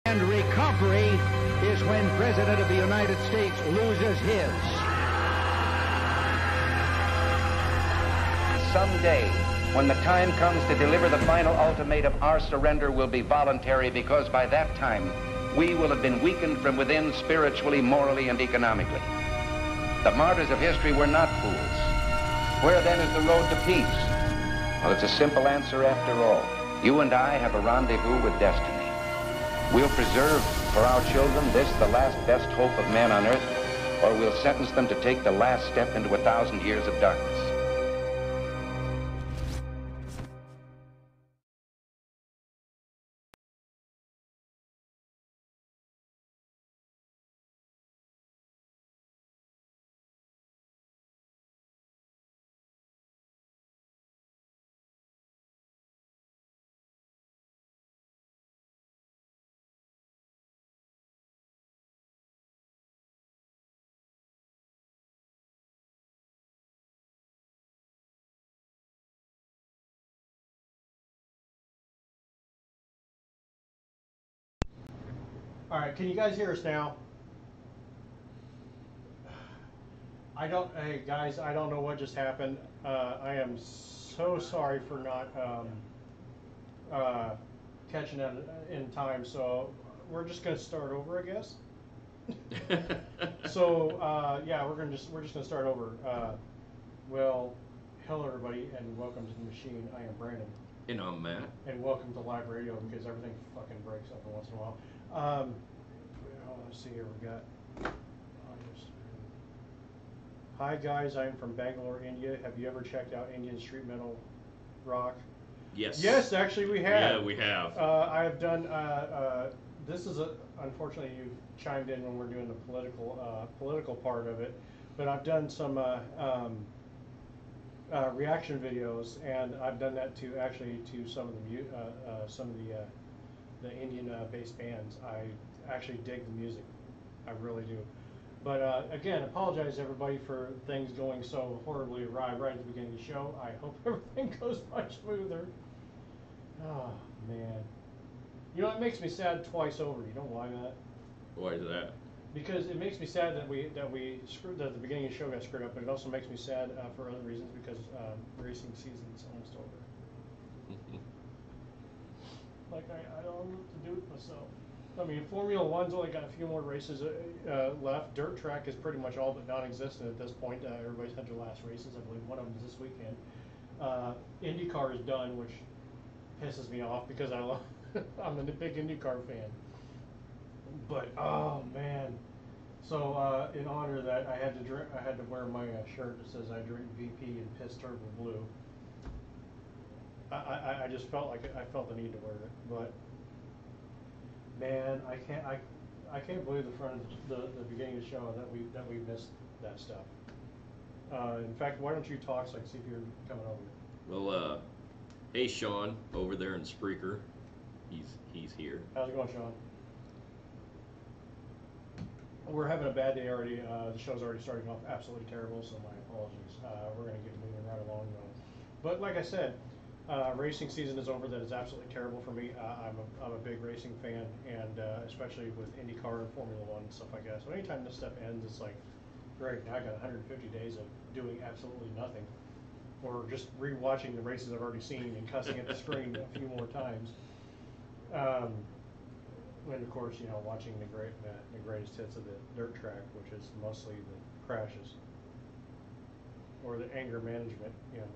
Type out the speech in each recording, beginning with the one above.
And recovery is when President of the United States loses his. Someday, when the time comes to deliver the final ultimatum, our surrender will be voluntary, because by that time, we will have been weakened from within spiritually, morally, and economically. The martyrs of history were not fools. Where then is the road to peace? Well, it's a simple answer after all. You and I have a rendezvous with destiny. We'll preserve for our children this, the last best hope of man on earth, or we'll sentence them to take the last step into 1,000 years of darkness. All right, can you guys hear us now? Hey guys, I don't know what just happened. I am so sorry for not catching it in time, so we're just gonna start over, I guess. So yeah, we're just gonna start over. Well, hello everybody, and welcome to the machine. I am Brandon. And I'm Matt. And welcome to live radio, because everything fucking breaks every once in a while. Let's see here, we got hi guys, I'm from Bangalore, India. Have you ever checked out Indian street metal rock? Yes. Yes, actually we have. Yeah, we have. I have done, this is unfortunately you've chimed in when we're doing the political part of it, but I've done some reaction videos, and I've done that to some of the Indian based bands. I actually dig the music, I really do. But again, apologize everybody for things going so horribly awry right at the beginning of the show. I hope everything goes much smoother. Oh man, you know, it makes me sad twice over. You know why, Matt? Why is that? Because it makes me sad that the beginning of the show got screwed up, but it also makes me sad for other reasons, because racing season's almost over. Like I don't know what to do with myself. I mean, Formula One's only got a few more races left. Dirt track is pretty much all but non-existent at this point. Everybody's had their last races. I believe one of them is this weekend. IndyCar is done, which pisses me off, because I'm a big IndyCar fan. But oh man, so in honor of that, I had to wear my shirt that says I drink VP and piss turbo blue. I just felt like I felt the need to wear it, but man, I can't believe the beginning of the show that we missed that stuff. In fact, why don't you talk so I can see if you're coming over? Well, hey Sean, over there in Spreaker, he's here. How's it going, Sean? We're having a bad day already. The show's already starting off absolutely terrible, so my apologies. We're going to get moving right along though. But like I said, racing season is over. That is absolutely terrible for me. I'm a big racing fan, and especially with IndyCar and Formula One and stuff like that. So anytime this stuff ends, it's like, great, now I got 150 days of doing absolutely nothing, or just re-watching the races I've already seen and cussing at the screen a few more times. And of course, you know, watching the greatest hits of the dirt track, which is mostly the crashes or the anger management, you know.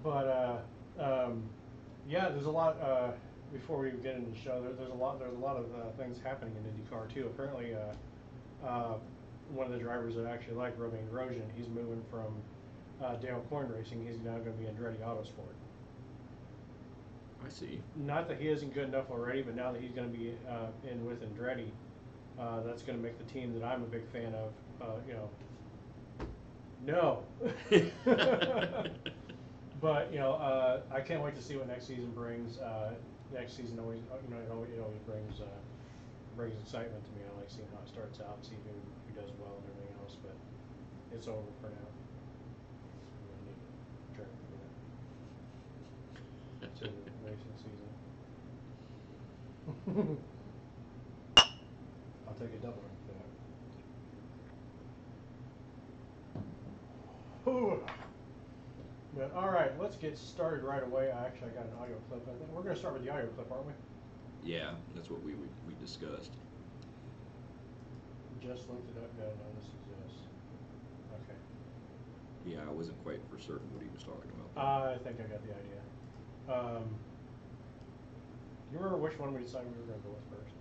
But yeah, there's a lot. Before we get into the show, there's a lot of things happening in IndyCar too. Apparently, one of the drivers that I actually like, Romain Grosjean, he's moving from Dale Coyne Racing. He's now going to be Andretti Autosport. I see. Not that he isn't good enough already, but now that he's going to be in with Andretti, that's going to make the team that I'm a big fan of, you know, no. But, you know, I can't wait to see what next season brings. Next season always, you know, it always brings excitement to me. I like seeing how it starts out, see who does well and everything else, but it's over for now. To the racing season. I'll take a double drink for that. Whew. But all right, let's get started right away. I got an audio clip. I think we're going to start with the audio clip, aren't we? Yeah, that's what we discussed. Just looked it up. No, this exists. Okay. Yeah, I wasn't quite for certain what he was talking about. I think I got the idea. You remember which one we decided we were going to go with first?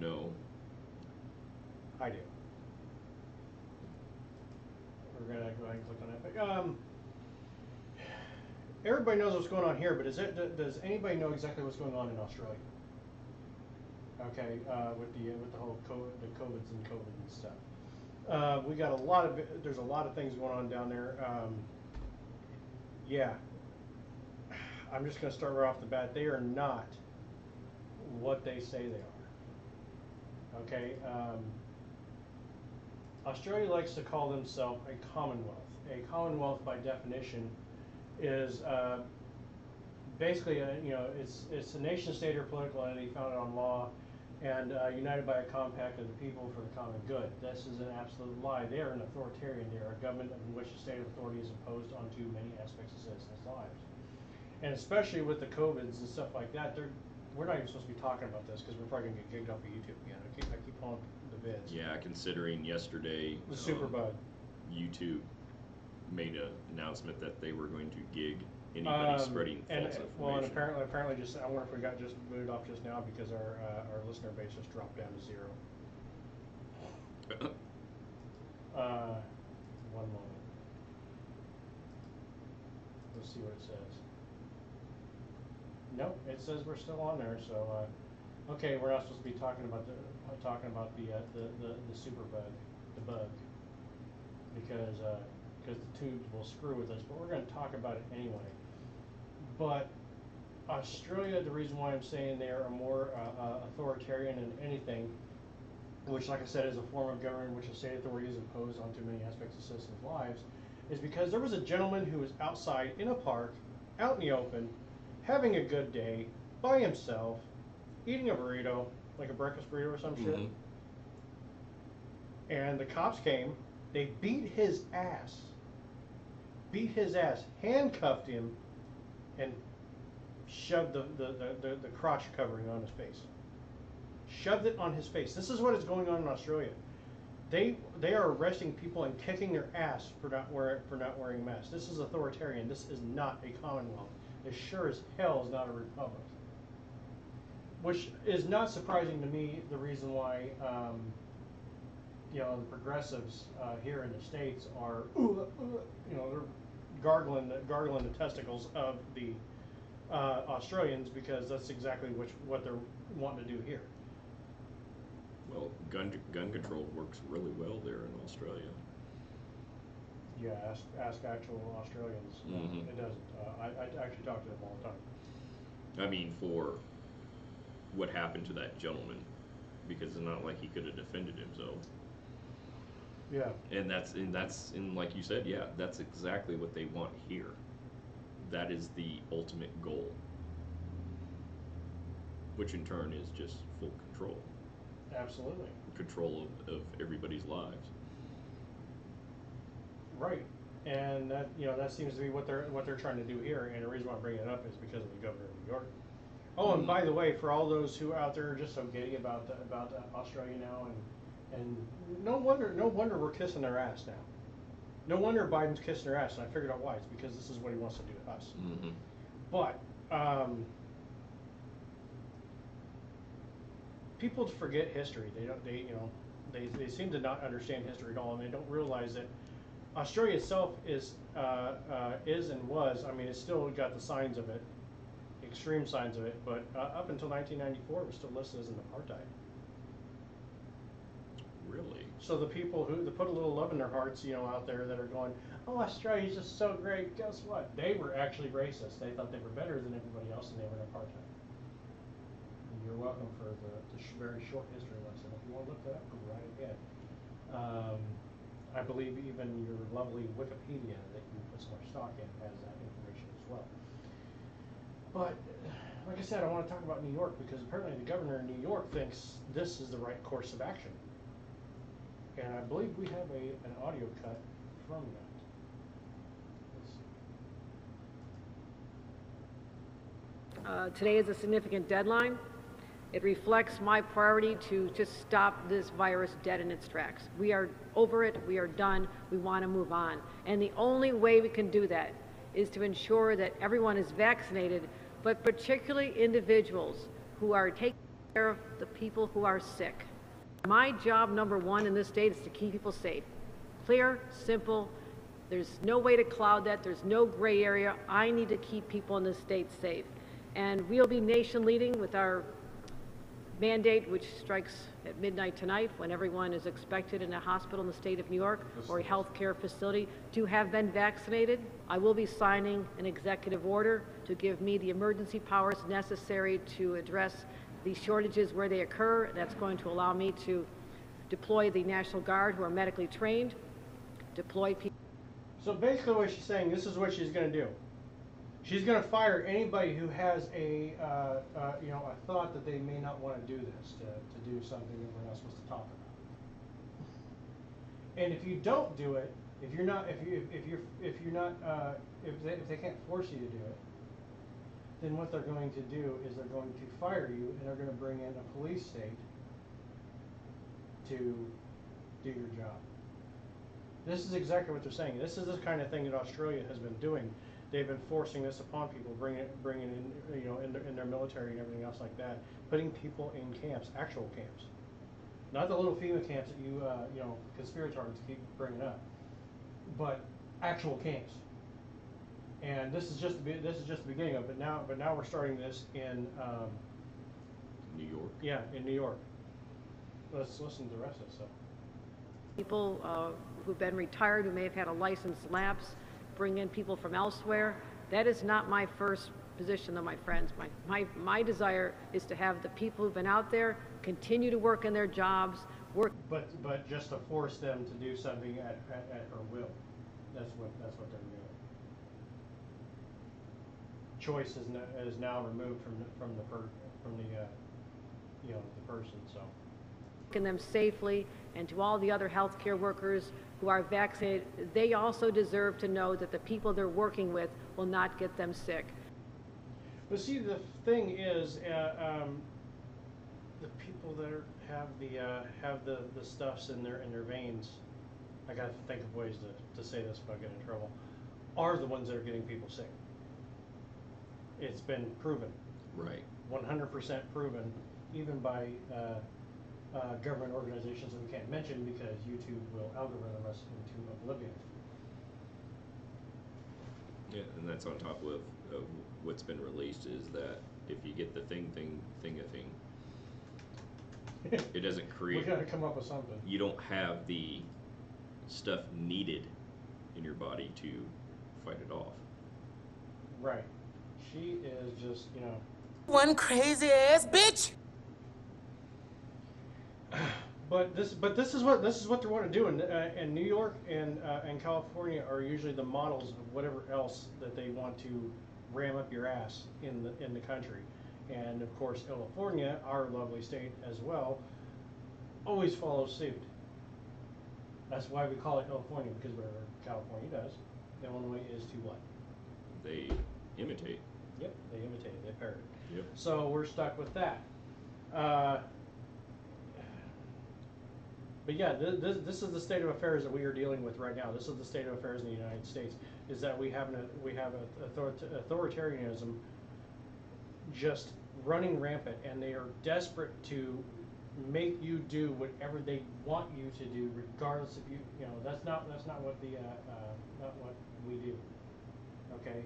No. I do. We're going to go ahead and click on Epic. Everybody knows what's going on here, but does anybody know exactly what's going on in Australia? Okay, with the whole COVIDs and COVID and stuff. We got there's a lot of things going on down there. Yeah, I'm just going to start right off the bat. They are not what they say they are. Okay, Australia likes to call themselves a commonwealth. A commonwealth, by definition, is basically it's a nation state or political entity founded on law and united by a compact of the people for the common good. This is an absolute lie. They are an authoritarian. They are a government in which the state of authority is imposed onto many aspects of citizens' lives. And especially with the COVIDs and stuff like that, we're not even supposed to be talking about this because we're probably going to get kicked off of YouTube again. I keep pulling the vids. Yeah, considering yesterday the superbug, YouTube made an announcement that they were going to gig anybody spreading false information. Well, and apparently, just I wonder if we got just booted off just now because our listener base just dropped down to 0. One moment. Let's see what it says. Nope, it says we're still on there. So, okay, we're not supposed to be talking about the super bug, the bug, because the tubes will screw with us. But we're going to talk about it anyway. But Australia, the reason why I'm saying they are more authoritarian than anything, which, like I said, is a form of government in which the state authority is imposed onto many aspects of citizens' lives, is because there was a gentleman who was outside in a park, out in the open, having a good day, by himself, eating a burrito, like a breakfast burrito or some shit. And the cops came, they beat his ass, handcuffed him, and shoved the crotch covering on his face. Shoved it on his face. This is what is going on in Australia. They are arresting people and kicking their ass for not wearing masks. This is authoritarian. This is not a commonwealth. It sure as hell is not a republic. Which is not surprising to me. The reason why the progressives here in the States are they're gargling the testicles of the Australians, because that's exactly what they're wanting to do here. Well, gun control works really well there in Australia. Yeah, ask actual Australians. It doesn't. I actually talk to them all the time. I mean, for what happened to that gentleman, because it's not like he could have defended himself. Yeah. And that's like you said, yeah, that's exactly what they want here. That is the ultimate goal, which in turn is just full control. Absolutely. Control of everybody's lives. Right. And that seems to be what they're trying to do here. And the reason why I'm bringing it up is because of the governor of New York. Oh, and by the way, for all those who out there are just so giddy about Australia now, and no wonder we're kissing their ass now. No wonder Biden's kissing their ass, and I figured out why. It's because this is what he wants to do to us. But people forget history. They seem to not understand history at all, and they don't realize that Australia itself is and was. I mean, it's still got the signs of it, extreme signs of it. But up until 1994, it was still listed as an apartheid. Really? So the people who put a little love in their hearts, out there that are going, oh, Australia's just so great. Guess what? They were actually racist. They thought they were better than everybody else, and they were in apartheid. And you're welcome for the very short history lesson. If you want to look that up, go right ahead. I believe even your lovely Wikipedia that you put so much stock in has that information as well. But, like I said, I want to talk about New York because apparently the governor in New York thinks this is the right course of action. And I believe we have an audio cut from that. Let's see. Today is a significant deadline. It reflects my priority to just stop this virus dead in its tracks. We are over it, we are done, we want to move on. And the only way we can do that is to ensure that everyone is vaccinated, but particularly individuals who are taking care of the people who are sick. My job number one in this state is to keep people safe. Clear, simple, there's no way to cloud that, there's no gray area. I need to keep people in this state safe. And we'll be nation leading with our mandate, which strikes at midnight tonight when everyone is expected in a hospital in the state of New York or a healthcare facility to have been vaccinated. I will be signing an executive order to give me the emergency powers necessary to address these shortages where they occur. That's going to allow me to deploy the National Guard, who are medically trained, deploy people. So basically what she's saying, this is what she's going to do. She's going to fire anybody who has a thought that they may not want to do this, to do something that we're not supposed to talk about. And if you don't do it, if they can't force you to do it, then what they're going to do is they're going to fire you, and they're going to bring in a police state to do your job. This is exactly what they're saying. This is the kind of thing that Australia has been doing. They've been forcing this upon people, bringing in, in their military and everything else like that, putting people in camps, actual camps, not the little FEMA camps that you conspirators keep bringing up, but actual camps. And this is just the beginning of it. But now we're starting this in New York. Yeah, in New York. Let's listen to the rest of it. So. People who've been retired, who may have had a license lapse, bring in people from elsewhere. That is not my first position, though, my friends. My desire is to have the people who've been out there continue to work in their jobs, work. But just to force them to do something at her will. That's what they're doing. Choice is now removed from the person. So. Taking them safely, and to all the other healthcare workers who are vaccinated, they also deserve to know that the people they're working with will not get them sick. But see, the thing is, the people that have the stuffs in their veins, I got to think of ways to say this without getting in trouble, are the ones that are getting people sick. It's been proven. Right. 100% proven, even by government organizations that we can't mention because YouTube will algorithm us into oblivion. Yeah, and that's on top of what's been released is that if you get the thing, it doesn't create. We got to come up with something. You don't have the stuff needed in your body to fight it off. Right. She is just, one crazy ass bitch. But this is what they want to do, and New York and California are usually the models of whatever else that they want to ram up your ass in the country, and of course California, our lovely state as well, always follows suit. That's why we call it California, because whatever California does, Illinois is to what? They imitate. Yep, they imitate, they parrot. Yep. So we're stuck with that. But yeah, this is the state of affairs that we are dealing with right now. This is the state of affairs in the United States. Is that we have authoritarianism just running rampant, and they are desperate to make you do whatever they want you to do, regardless of you. That's not what not what we do. Okay.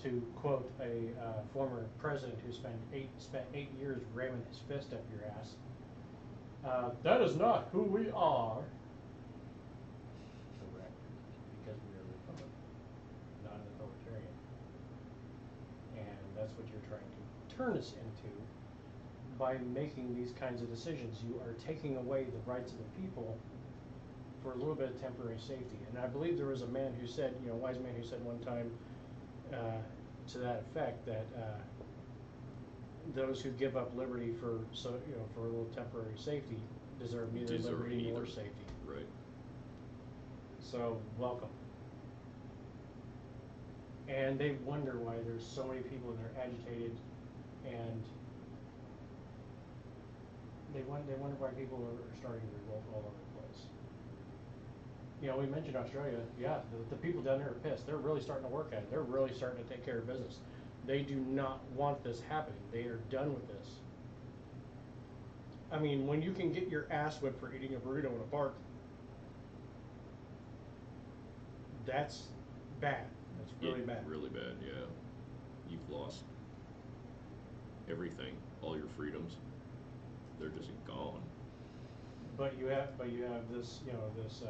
To quote a former president who spent 8 years ramming his fist up your ass. That is not who we are. Correct. Because we are a republic, not an authoritarian. And that's what you're trying to turn us into by making these kinds of decisions. You are taking away the rights of the people for a little bit of temporary safety. And I believe there was a man who said, wise man who said one time, to that effect that those who give up liberty for for a little temporary safety deserve neither liberty nor safety. Right. So welcome. And they wonder why there's so many people that are agitated, and they wonder why people are starting to revolt all over the place. You know, we mentioned Australia. Yeah, the people down there are pissed. They're really starting to work at it. They're really starting to take care of business. They do not want this happening. They are done with this. I mean, when you can get your ass whipped for eating a burrito in a park, that's bad. That's really bad. Really bad, yeah. You've lost everything, all your freedoms. They're just gone. But you have this, this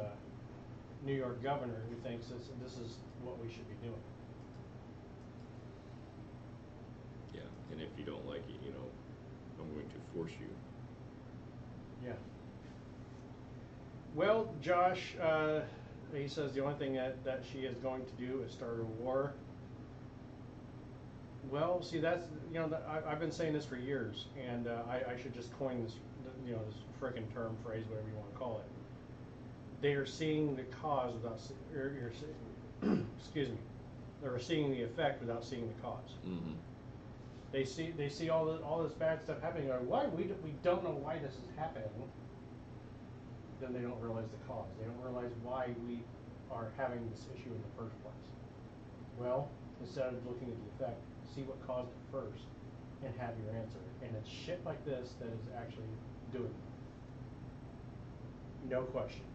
New York governor who thinks this is what we should be doing. Yeah, and if you don't like it, I'm going to force you. Yeah. Well, Josh, he says the only thing that she is going to do is start a war. Well, see, that's, I've been saying this for years, and I should just coin this, this frickin' term, phrase, whatever you want to call it. They are seeing the cause without, excuse me, they're seeing the effect without seeing the cause. Mm-hmm. They see all this bad stuff happening. Why we don't know why this is happening. Then they don't realize the cause. They don't realize why we are having this issue in the first place. Well, instead of looking at the effect, see what caused it first, and have your answer. And it's shit like this that is actually doing it. No question.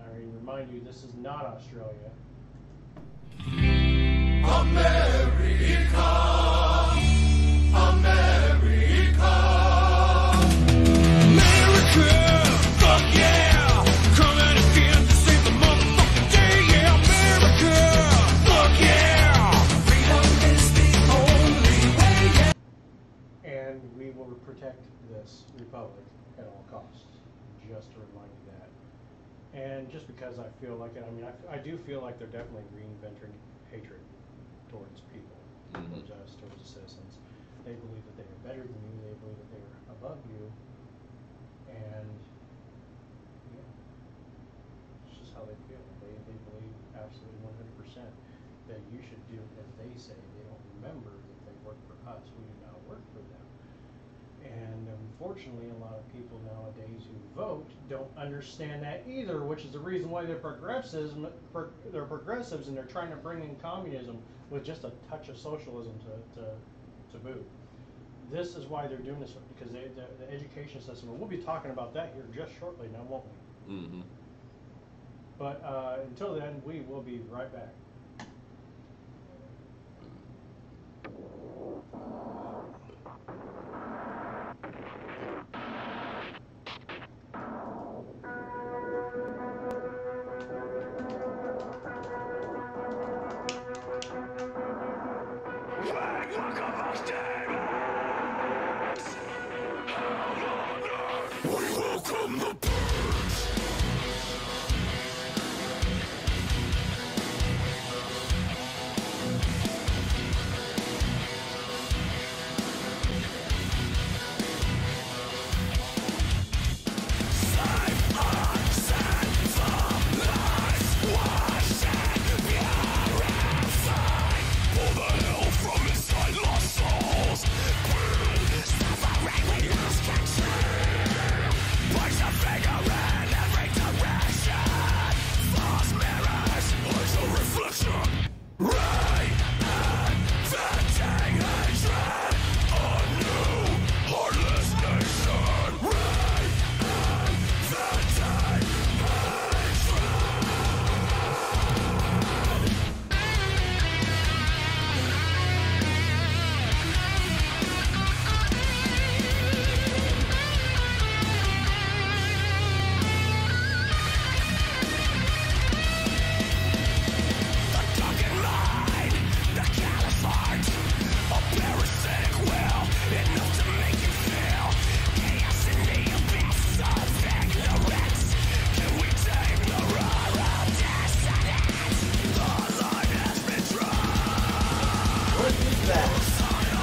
I remind you, this is not Australia. America, America, America, fuck yeah, coming again to save the motherfucking day, yeah, America, fuck yeah, freedom is the only way, yeah. And we will protect this republic at all costs, just to remind you that. And just because I feel like it, I do feel like they're definitely reinventing hatred towards people, towards us, towards the citizens. They believe that they are better than you, they believe that they are above you, and yeah, it's just how they feel. They believe absolutely 100% that you should do as they say. They don't remember that they work for us, we do not work for them. And unfortunately, a lot of people nowadays who vote don't understand that either, which is the reason why they're progressives and they're trying to bring in communism with just a touch of socialism to boot. This is why they're doing this, because the education system, and we'll be talking about that here just shortly now, won't we? Mm-hmm. But until then, we will be right back.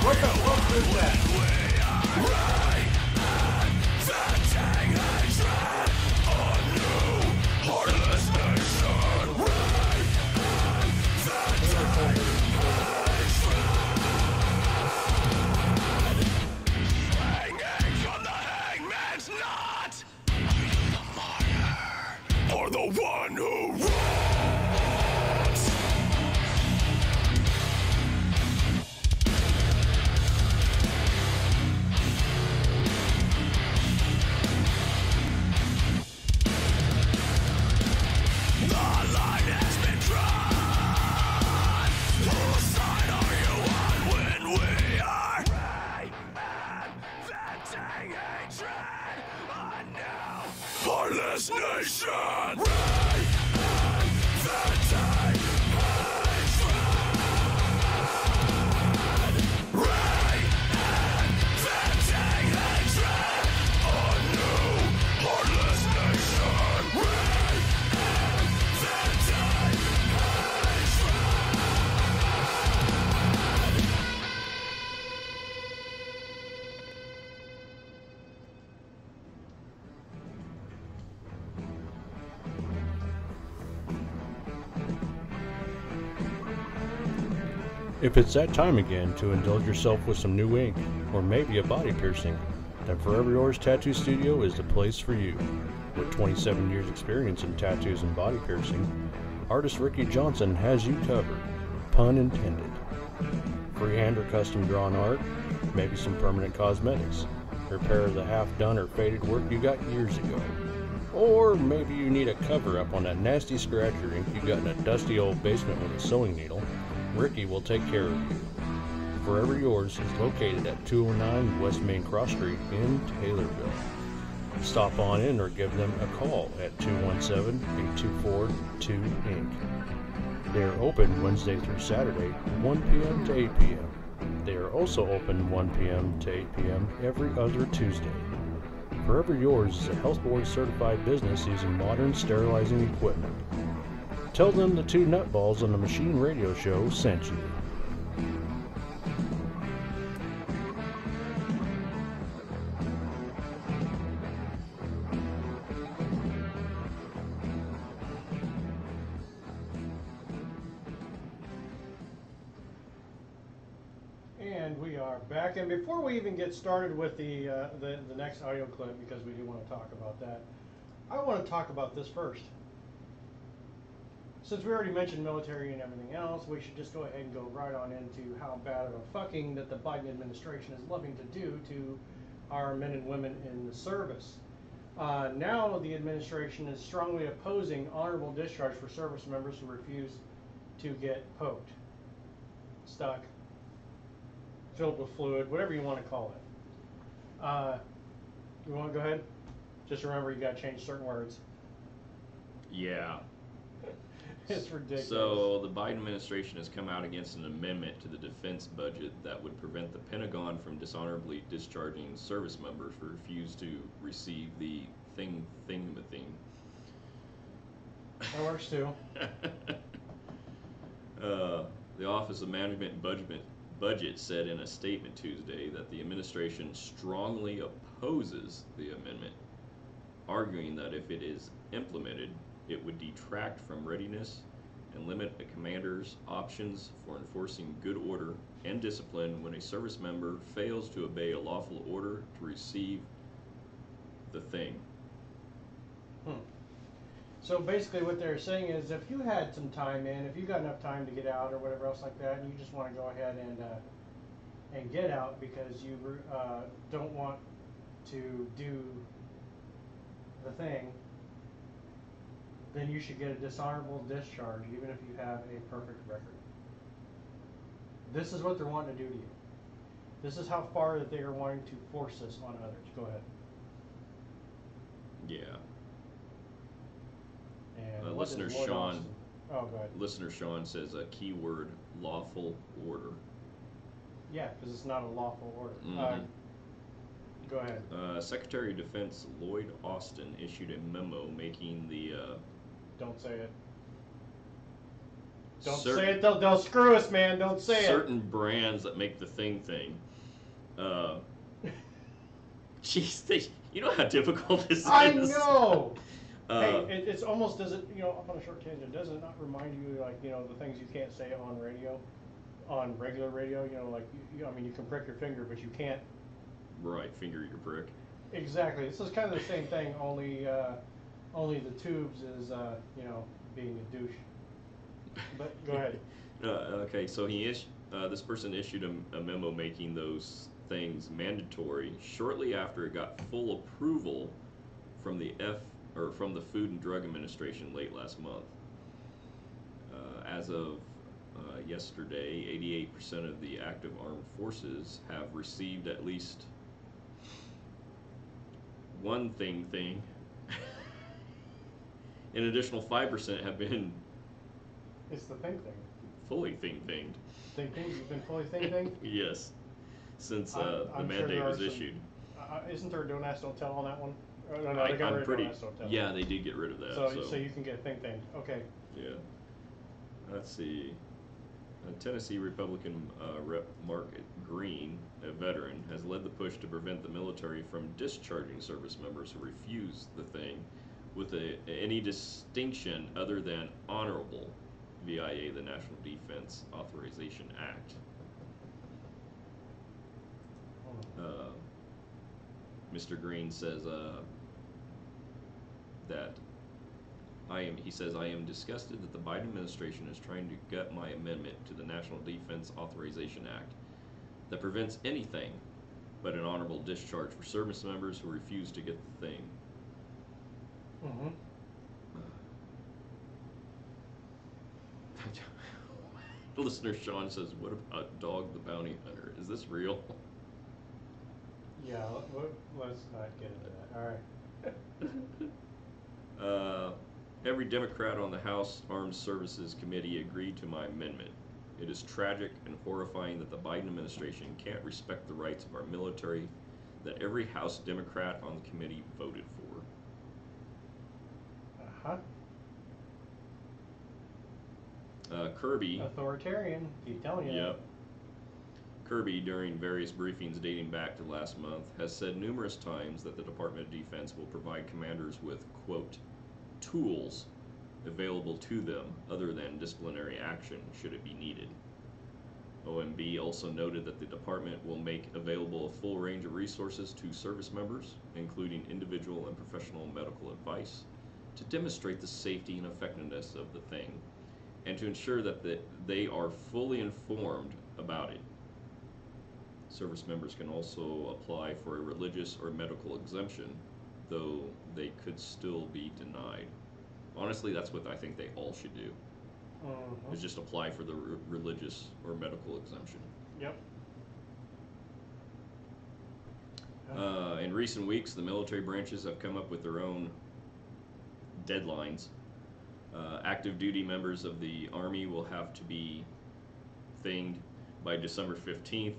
What the fuck is that? Or the one who runs. The line has been drawn. Whose side are you on when we are right and venting hatred? A new heartless nation. Right and venting hatred. Right and venting hatred. A new heartless nation. Right and venting If it's that time again to indulge yourself with some new ink, or maybe a body piercing, then Forever Yours Tattoo Studio is the place for you. With 27 years experience in tattoos and body piercing, artist Ricky Johnson has you covered, pun intended. Freehand or custom drawn art, maybe some permanent cosmetics, repair of the half-done or faded work you got years ago. Or maybe you need a cover-up on that nasty scratcher ink you got in a dusty old basement with a sewing needle. Ricky will take care of you. Forever Yours is located at 209 West Main Cross Street in Taylorville. Stop on in or give them a call at 217-824-2INK. They are open Wednesday through Saturday, 1 p.m. to 8 p.m. They are also open 1 p.m. to 8 p.m. every other Tuesday. Forever Yours is a health board certified business using modern sterilizing equipment. Tell them the two nutballs on the Machine Radio Show sent you. And we are back. And before we even get started with the next audio clip, because we do want to talk about that, I want to talk about this first. Since we already mentioned military and everything else, we should just go ahead and go right on into how bad of a fucking that the Biden administration is loving to do to our men and women in the service. Now the administration is strongly opposing honorable discharge for service members who refuse to get poked, stuck, filled with fluid, whatever you want to call it. You want to go ahead? Just remember you got to change certain words. Yeah. It's ridiculous. So the Biden administration has come out against an amendment to the defense budget that would prevent the Pentagon from dishonorably discharging service members who refuse to receive the thing-thing. That works too. The Office of Management and Budget said in a statement Tuesday that the administration strongly opposes the amendment, arguing that if it is implemented, it would detract from readiness and limit a commander's options for enforcing good order and discipline when a service member fails to obey a lawful order to receive the thing. So basically what they're saying is if you had some time in, if you got enough time to get out or whatever else like that, and you just want to go ahead and get out because you don't want to do the thing, then you should get a dishonorable discharge even if you have a perfect record. This is what they're wanting to do to you. This is how far that they are wanting to force this on others. Go ahead. Yeah. And listener Sean. Oh, go ahead. Listener Sean says a keyword: lawful order. Yeah, because it's not a lawful order. Mm-hmm. Go ahead. Secretary of Defense Lloyd Austin issued a memo making the Don't say it. Don't say it. They'll screw us, man. Don't say certain brands that make the thing. Jeez, you know how difficult this is. I know. Uh, Hey, it's almost doesn't, up on a short tangent, does it not remind you, like, the things you can't say on radio, on regular radio, like, you can prick your finger, but you can't. Right, finger your prick. Exactly. This is kind of the same thing, only the tubes is, being a douche. But go ahead. Okay, so this person issued a memo making those things mandatory shortly after it got full approval from the Food and Drug Administration late last month. As of yesterday, 88% of the active armed forces have received at least one thing. An additional 5% have been It's the thing. fully thinged. Things have been fully thing? Yes, since I'm the sure mandate there was are some- issued. Isn't there a don't ask, don't tell on that one? No, they got rid of don't ask, don't tell. Yeah, they did get rid of that. So you can get thing. Okay. Yeah. Let's see. Tennessee Republican Rep. Mark Green, a veteran, has led the push to prevent the military from discharging service members who refuse the thing with any distinction other than honorable via the National Defense Authorization Act. Mr. Green says that I am disgusted that the Biden administration is trying to gut my amendment to the National Defense Authorization Act that prevents anything but an honorable discharge for service members who refuse to get the thing. Mm-hmm. Listener Sean says, "What about Dog the Bounty Hunter? Is this real?" Yeah, let's not get into that. All right. Every Democrat on the House Armed Services Committee agreed to my amendment. It is tragic and horrifying that the Biden administration can't respect the rights of our military that every House Democrat on the committee voted for. Kirby. Authoritarian, keep telling you. Yep. Kirby, during various briefings dating back to last month, has said numerous times that the Department of Defense will provide commanders with, quote, tools available to them other than disciplinary action should it be needed. OMB also noted that the department will make available a full range of resources to service members, including individual and professional medical advice, to demonstrate the safety and effectiveness of the thing, and to ensure that they are fully informed about it. Service members can also apply for a religious or medical exemption, though they could still be denied. Honestly, that's what I think they all should do. Is just apply for the religious or medical exemption. Yep. In recent weeks, the military branches have come up with their own deadlines. Active duty members of the Army will have to be thinged by December 15th,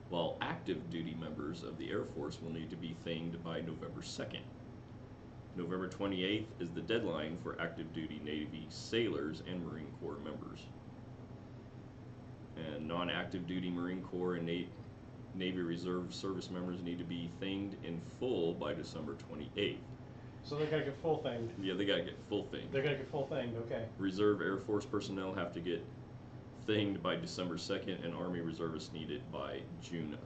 while active duty members of the Air Force will need to be thinged by November 2nd. November 28th is the deadline for active duty Navy sailors and Marine Corps members. And non-active duty Marine Corps and Navy Reserve service members need to be thinged in full by December 28th. So they gotta get full thinged. Yeah, they gotta get full thinged. They gotta get full thinged, okay. Reserve Air Force personnel have to get thinged by December 2nd, and Army reservists need it by June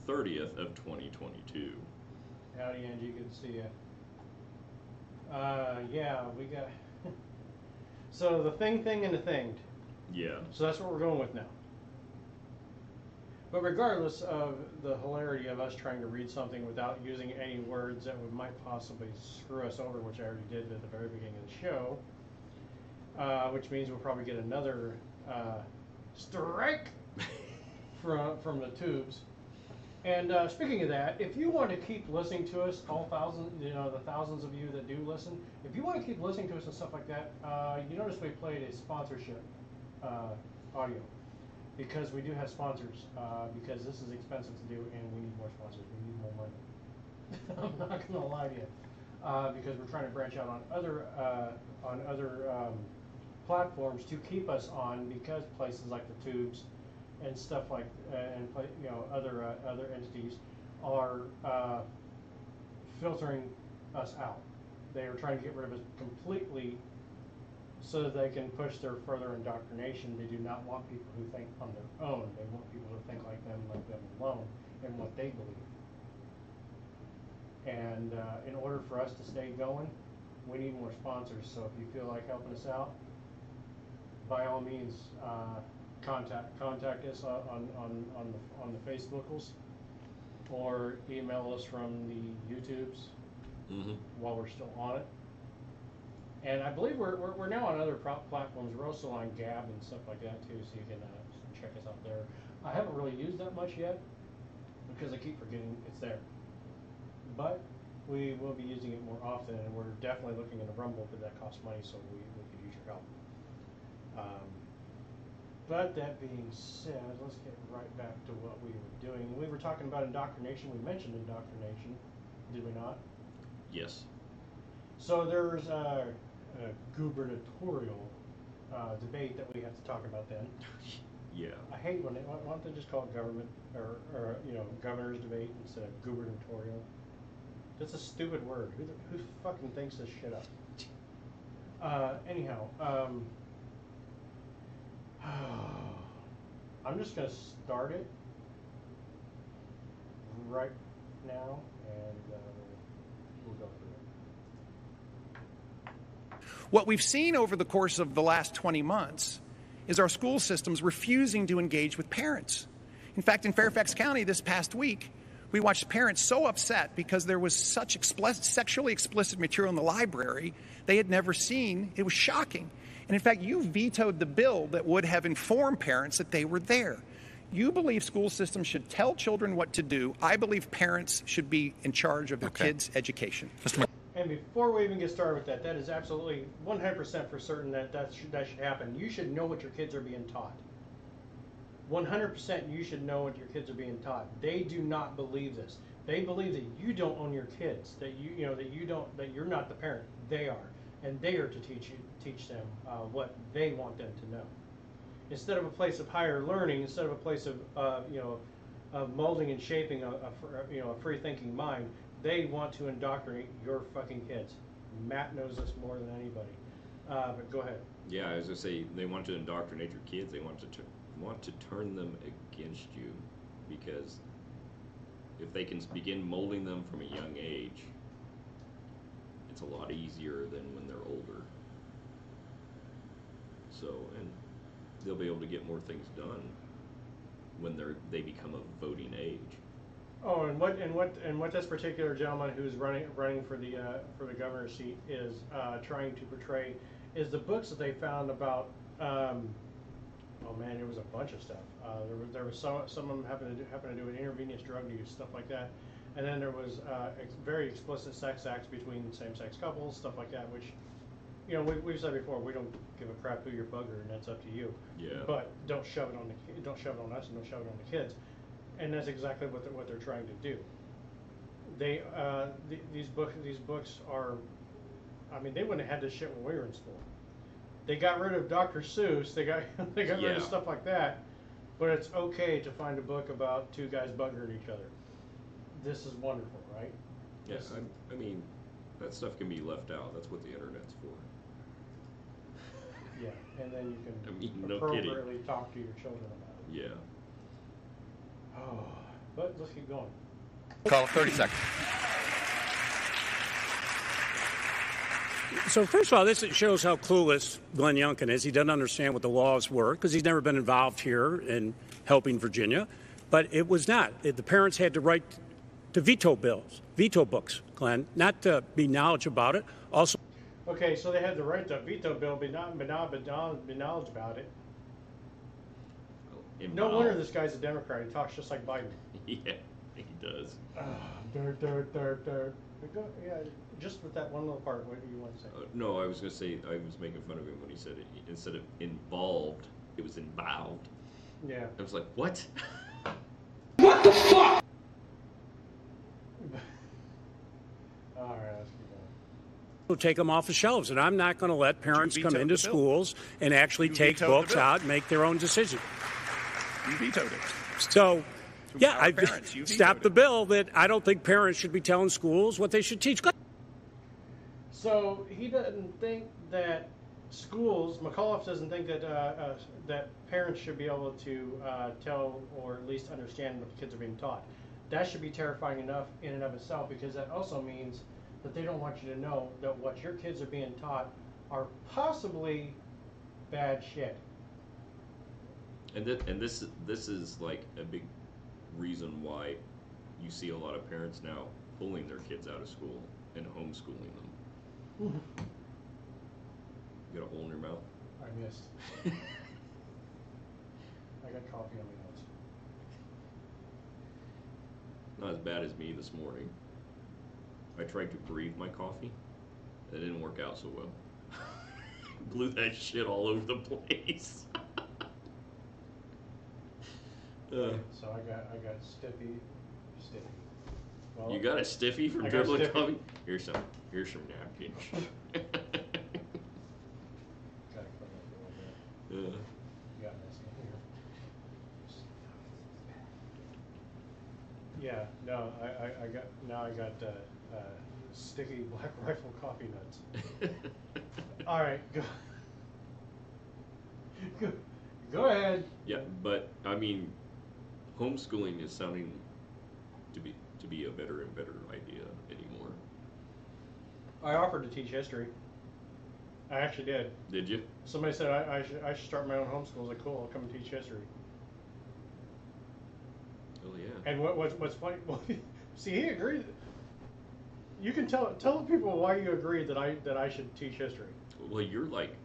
30th of 2022. Howdy, Angie, good to see you. Yeah, we got... So the thing and the thinged. Yeah. So that's what we're going with now. But regardless of the hilarity of us trying to read something without using any words that might possibly screw us over, which I already did at the very beginning of the show, which means we'll probably get another strike from the tubes. And speaking of that, if you want to keep listening to us, the thousands of you that do listen, if you want to keep listening to us and stuff like that, you notice we played a sponsorship audio. Because we do have sponsors, because this is expensive to do and we need more sponsors, we need more money. I'm not gonna lie to you. Because we're trying to branch out on other platforms to keep us on, because places like the Tubes and stuff like other entities are filtering us out. They are trying to get rid of us completely so that they can push their further indoctrination. They do not want people who think on their own. They want people to think like them alone, and what they believe. And in order for us to stay going, we need more sponsors. So if you feel like helping us out, by all means, contact us on the Facebookals, or email us from the YouTubes while we're still on it. And I believe we're now on other platforms. We're also on Gab and stuff like that too, so you can check us out there. I haven't really used that much yet because I keep forgetting it's there. But we will be using it more often, and we're definitely looking into Rumble, but that costs money, so we could use your help. But that being said, let's get right back to what we were doing. We were talking about indoctrination. We mentioned indoctrination, did we not? Yes. So there's a gubernatorial debate that we have to talk about then. Yeah. I hate why don't they just call it government or governor's debate instead of gubernatorial? That's a stupid word. Who fucking thinks this shit up? Anyhow, I'm just gonna start it right now, and we'll go through it. What we've seen over the course of the last 20 months is our school systems refusing to engage with parents. In fact, in Fairfax County this past week, we watched parents so upset because there was such sexually explicit material in the library they had never seen. It was shocking. And in fact, you vetoed the bill that would have informed parents that they were there. You believe school systems should tell children what to do. I believe parents should be in charge of their kids' education. And before we even get started with that, that is absolutely 100% for certain that should happen. You should know what your kids are being taught. 100% you should know what your kids are being taught. They do not believe this. They believe that you don't own your kids, that that you're not the parent. They are, and they are to teach them what they want them to know. Instead of a place of higher learning, instead of a place of of molding and shaping a free thinking mind, they want to indoctrinate your fucking kids. Matt knows this more than anybody. But go ahead. Yeah, I was gonna say they want to indoctrinate your kids. They want to turn them against you, because if they can begin molding them from a young age, it's a lot easier than when they're older. So, and they'll be able to get more things done when they become a voting age. Oh, and what this particular gentleman who's running for the governor's seat is trying to portray is the books that they found about. Oh man, it was a bunch of stuff. There was some of them happened to do with intravenous drug use, stuff like that, and then there was very explicit sex acts between same-sex couples, stuff like that. Which, we've said before, we don't give a crap who your bugger, and that's up to you. Yeah. But don't shove it on us, and don't shove it on the kids. And that's exactly what they're trying to do. They these books are, I mean, they wouldn't have had this shit when we were in school. They got rid of Dr. Seuss. They got rid of stuff like that. But it's okay to find a book about two guys buggering each other. This is wonderful, right? Yes, I mean, that stuff can be left out. That's what the internet's for. Yeah, and then you can appropriately talk to your children about it. Yeah. Oh, but let's keep going. Call 30 seconds. So first of all, this shows how clueless Glenn Youngkin is. He doesn't understand what the laws were because he's never been involved here in helping Virginia. But it was not. The parents had to write to veto books, Glenn, not to be knowledge about it. Also. Okay, so they had the right to veto bill, but not be knowledge about it. No wonder this guy's a Democrat. He talks just like Biden. Yeah, he does. Yeah, just with that one little part, what do you want to say? No, I was going to say, I was making fun of him when he said it. Instead of involved, it was involved. Yeah. I was like, what? What the fuck? Alright, let's keep take them off the shelves, and I'm not going to let parents come vetoed into the bill. schools and actually take vetoed the books bill. out and make their own decision. You vetoed it. So, yeah, Our I parents, you stopped the vetoed it. bill that I don't think parents should be telling schools what they should teach. So he doesn't think that schools, McAuliffe doesn't think that that parents should be able to tell or at least understand what the kids are being taught. That should be terrifying enough in and of itself, because that also means that they don't want you to know that what your kids are being taught are possibly bad shit. And this is like a big reason why you see a lot of parents now pulling their kids out of school and homeschooling them. You got a hole in your mouth? I missed. I got coffee on my notes. Not as bad as me this morning. I tried to breathe my coffee. It didn't work out so well. Blew that shit all over the place. So I got stiffy. Well, You got a stiffy from I got a dribbling stiffy. coffee? Here's some napkins. Gotta clean up a little bit. Yeah. You got this in here. Yeah, no, I got sticky Black Rifle coffee nuts. All right, go ahead. Yeah, but I mean, homeschooling is sounding to be a better and better idea anymore. I offered to teach history. I actually did. Did you? Somebody said I should start my own homeschool. I was like, cool, I'll come and teach history. Oh yeah. And what's funny? See, he agreed. You can tell the people why you agreed that I should teach history. Well, you're like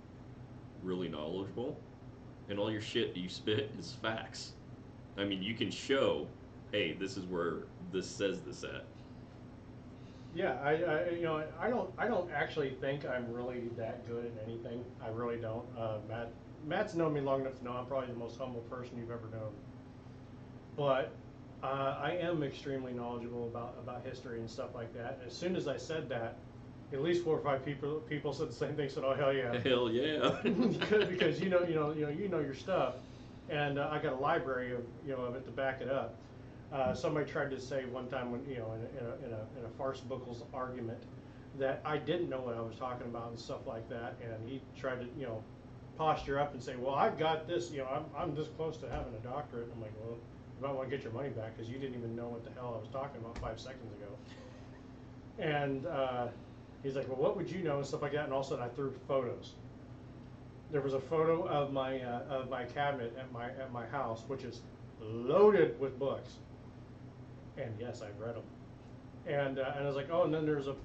really knowledgeable, and all your shit you spit is facts. I mean, you can show, hey, this is where this says this at. Yeah, I don't actually think I'm really that good at anything. I really don't. Matt's known me long enough to know I'm probably the most humble person you've ever known. But I am extremely knowledgeable about history and stuff like that. As soon as I said that, at least 4 or 5 people said the same thing. Said, "Oh hell yeah, Hell yeah!" because you know your stuff, and I got a library of it to back it up. Somebody tried to say one time when in a farce buckles argument that I didn't know what I was talking about and stuff like that, and he tried to posture up and say, well, I've got this, I'm this close to having a doctorate. I'm like, well, you might want to get your money back because you didn't even know what the hell I was talking about 5 seconds ago. And he's like, well, what would you know and stuff like that, and all of a sudden I threw photos. There was a photo of my cabinet at my house, which is loaded with books. And yes, I've read them. And I was like, oh, and then there's a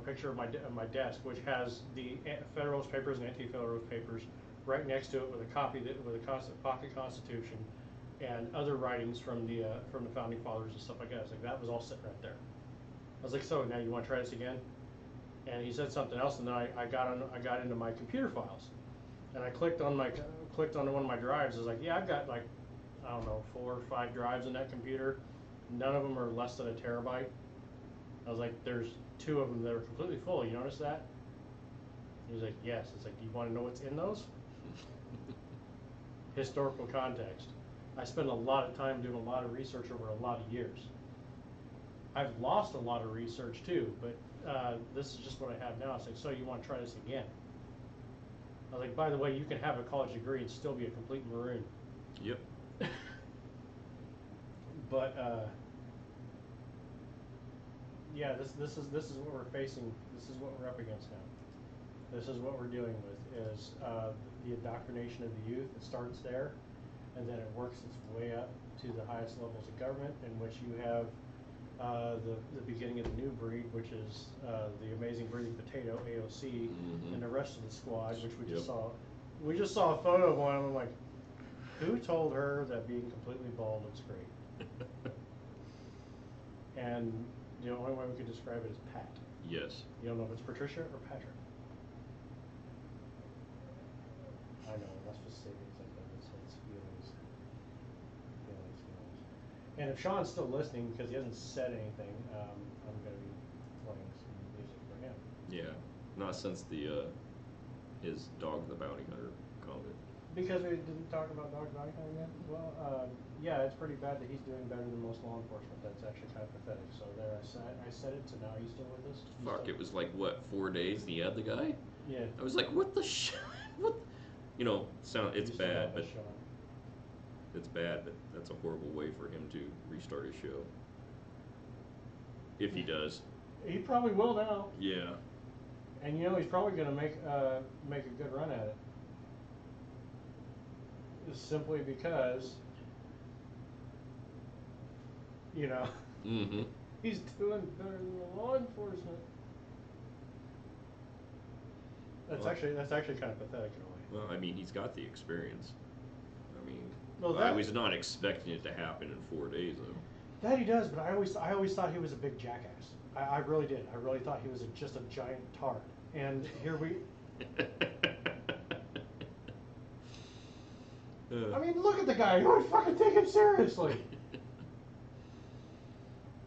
picture of my desk, which has the Federalist Papers and Anti-Federalist Papers right next to it with a copy with a pocket Constitution and other writings from the Founding Fathers and stuff like that. I was like, that was all sitting right there. I was like, so now you want to try this again? And he said something else, and then I got into my computer files, and I clicked on one of my drives. I was like, yeah, I've got like, I don't know, 4 or 5 drives in that computer. None of them are less than a terabyte. I was like, there's 2 of them that are completely full. You notice that? He was like, yes. It's like, do you want to know what's in those? Historical context. I spend a lot of time doing a lot of research over a lot of years. I've lost a lot of research too, but this is just what I have now. It's like, so you want to try this again? I was like, by the way, you can have a college degree and still be a complete maroon. Yep. But yeah, this is what we're facing. This is what we're up against now. This is what we're dealing with is the indoctrination of the youth. It starts there, and then it works its way up to the highest levels of government, in which you have the beginning of the new breed, which is the amazing breeding potato AOC, and the rest of the squad, which we just saw. We just saw a photo of one. And I'm like, who told her that being completely bald looks great? And the only way we could describe it is Pat. Yes. You don't know if it's Patricia or Patrick. I know, that's facilities like that. It's feelings. And if Sean's still listening, because he hasn't said anything, I'm going to be playing some music for him. Yeah. Not since the his Dog the Bounty Hunter comment. Because we didn't talk about Dog Bounty Hunter yet? Well, yeah, it's pretty bad that he's doing better than most law enforcement. That's actually kind of pathetic. So there, I said it, so now are you still with us? Fuck, it was like, what, 4 days and he had the guy? Yeah. I was like, what the what? You know, it's bad, but it's bad, but that's a horrible way for him to restart his show. If he does. He probably will now. Yeah. And you know he's probably going to make a good run at it. Just simply because, you know, he's doing better than the law enforcement. That's actually kind of pathetic in a way. Well, I mean, he's got the experience. I mean, Well, I was not expecting it to happen in 4 days, though. That he does, but I always thought he was a big jackass. I really did. I really thought he was just a giant tard. And here we. I mean, look at the guy. You don't fucking take him seriously.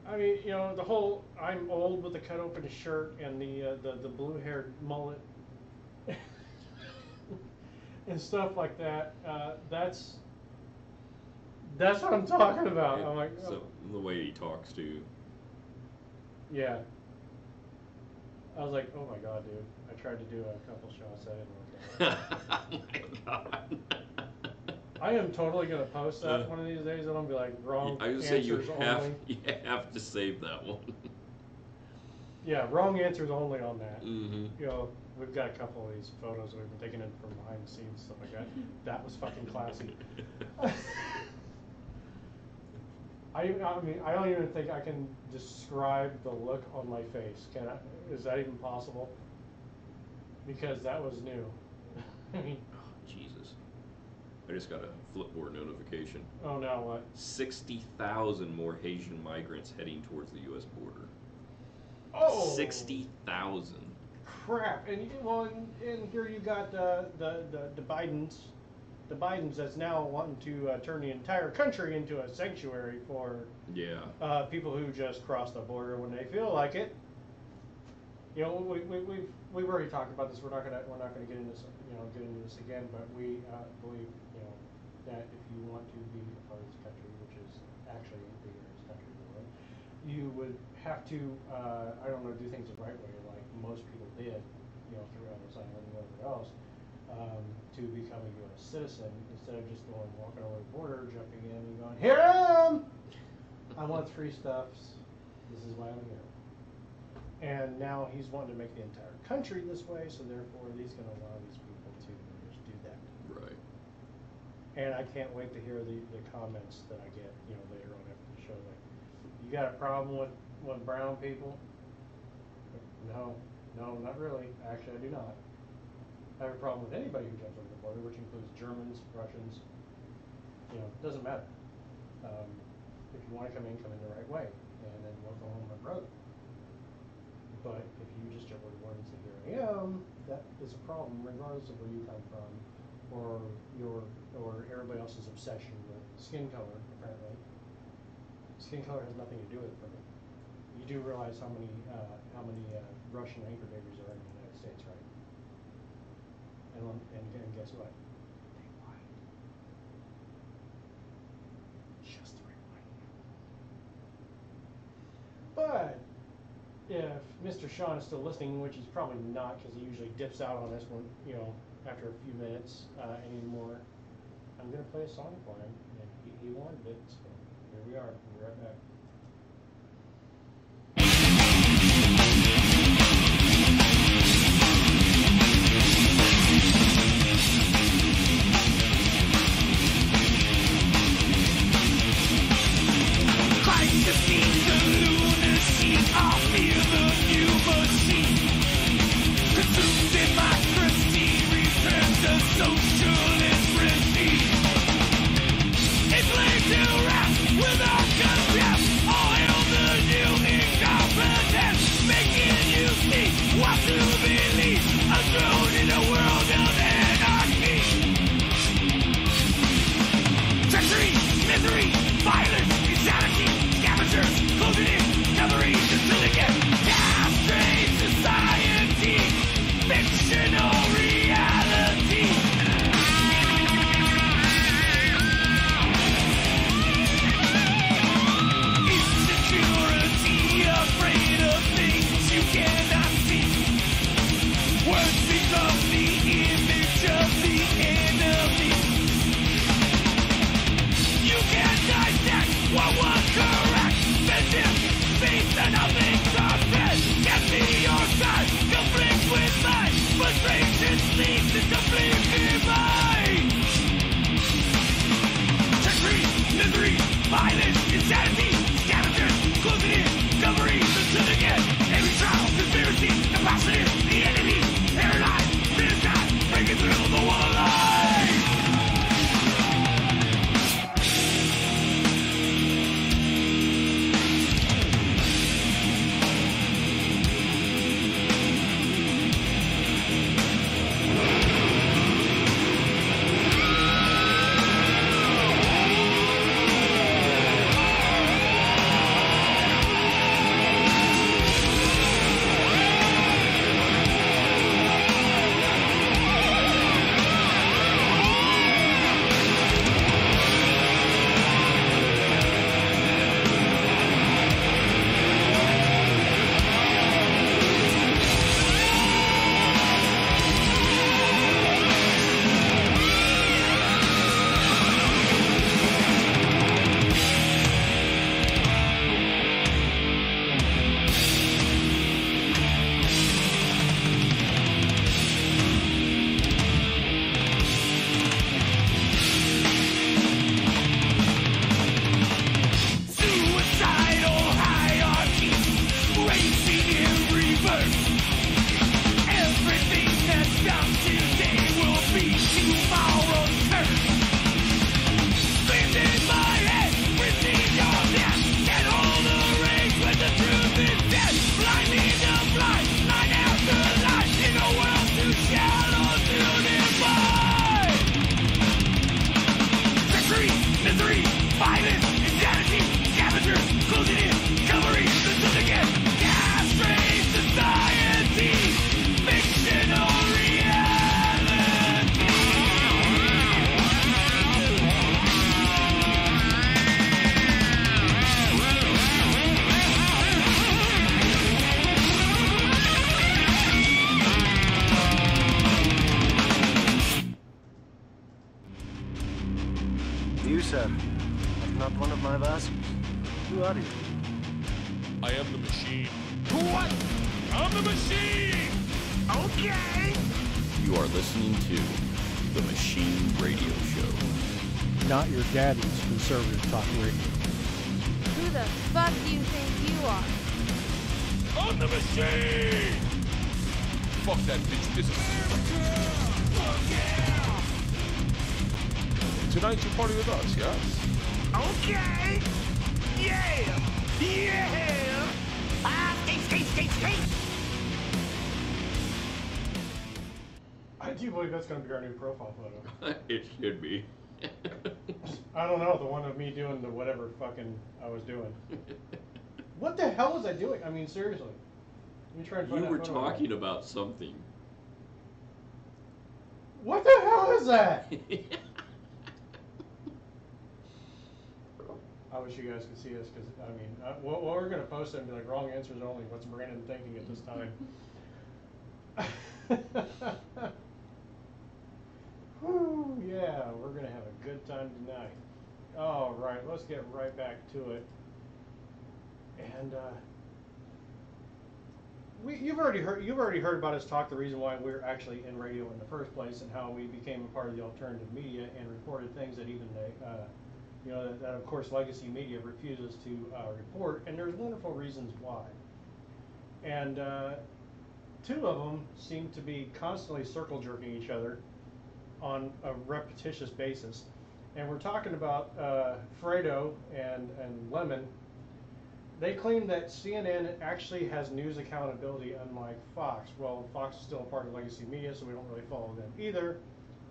I mean, you know, the whole I'm old with the cut open shirt and the blue haired mullet and stuff like that. That's what I'm talking about. I'm like, so the way he talks too. Yeah. I was like, oh my god, dude. I tried to do a couple shots. I didn't work out. Oh my god. I am totally going to post that one of these days. I'm going to be like, wrong I would answers say you only. have to save that one. Yeah, wrong answers only on that. Mm-hmm. You know, we've got a couple of these photos we've been taking in from behind the scenes, stuff like that. That was fucking classy. I mean, I don't even think I can describe the look on my face. Can I? Is that even possible? Because that was new. I mean, oh, Jesus. I just got a Flipboard notification. Oh, now what? 60,000 more Haitian migrants heading towards the U.S. border. Oh! 60,000. Crap! And and here you got the Bidens. The Bidens that's now wanting to turn the entire country into a sanctuary for people who just cross the border when they feel like it. You know, we've already talked about this. We're not gonna get into this again. But we believe that if you want to be a part of this country, which is actually the greatest country in the world, you would have to do things the right way, like most people did, through Ellis Island and whatever else. To become a U.S. citizen instead of just walking over the border, jumping in and going, here I am! I want free stuffs. This is why I'm here. And now he's wanting to make the entire country this way, so therefore he's going to allow these people to just do that. Right. And I can't wait to hear the comments that I get, later on after the show. Like, you got a problem with brown people? No, not really. Actually, I do not. I have a problem with anybody who jumps over the border, which includes Germans, Russians. Doesn't matter. If you want to come in the right way, and then welcome home my brother. But if you just jump over the border and say, "Here I am," that is a problem, regardless of where you come from, or everybody else's obsession with skin color. Apparently, skin color has nothing to do with it for me. You do realize how many Russian anchor babies are in the United States, right? And guess what? They white. Just the right white. But if Mr. Sean is still listening, which he's probably not, because he usually dips out on this one, after a few minutes anymore, I'm gonna play a song for him, and he wanted it. So here we are. We'll be right back. Socialist regime. It's laid to rest without contempt. violence, insanity, scavengers, closing in, covering the syndicate, every trial, conspiracy, the positive, the enemy, paralyzed, fears not, breaking through the wall of life. You, sir, are not one of my vassals. Who are you? I am the machine. What? I'm the machine! Okay! You are listening to the Machine Radio Show. Not your daddy's conservative talk radio. Who the fuck do you think you are? I'm the machine! Fuck that bitch. This Tonight you party with us, yes? Okay! Yeah! Yeah! Skate! I do believe that's going to be our new profile photo. It should be. I don't know, the one of me doing the whatever fucking I was doing. What the hell was I doing? I mean, seriously. Let me try and find You that were photo talking again. about something. What the hell is that? I wish you guys could see this, because, I mean, what we're going to post it and be like, wrong answers only. What's Brandon thinking at this time? Whew, yeah, we're going to have a good time tonight. All right, let's get right back to it. And you've already heard about us talk the reason why we're actually in radio in the first place, and how we became a part of the alternative media and reported things that even that of course legacy media refuses to report, and there's wonderful reasons why. And two of them seem to be constantly circle jerking each other on a repetitious basis. And we're talking about Fredo and Lemon. They claim that CNN actually has news accountability, unlike Fox. Well, Fox is still a part of legacy media, so we don't really follow them either.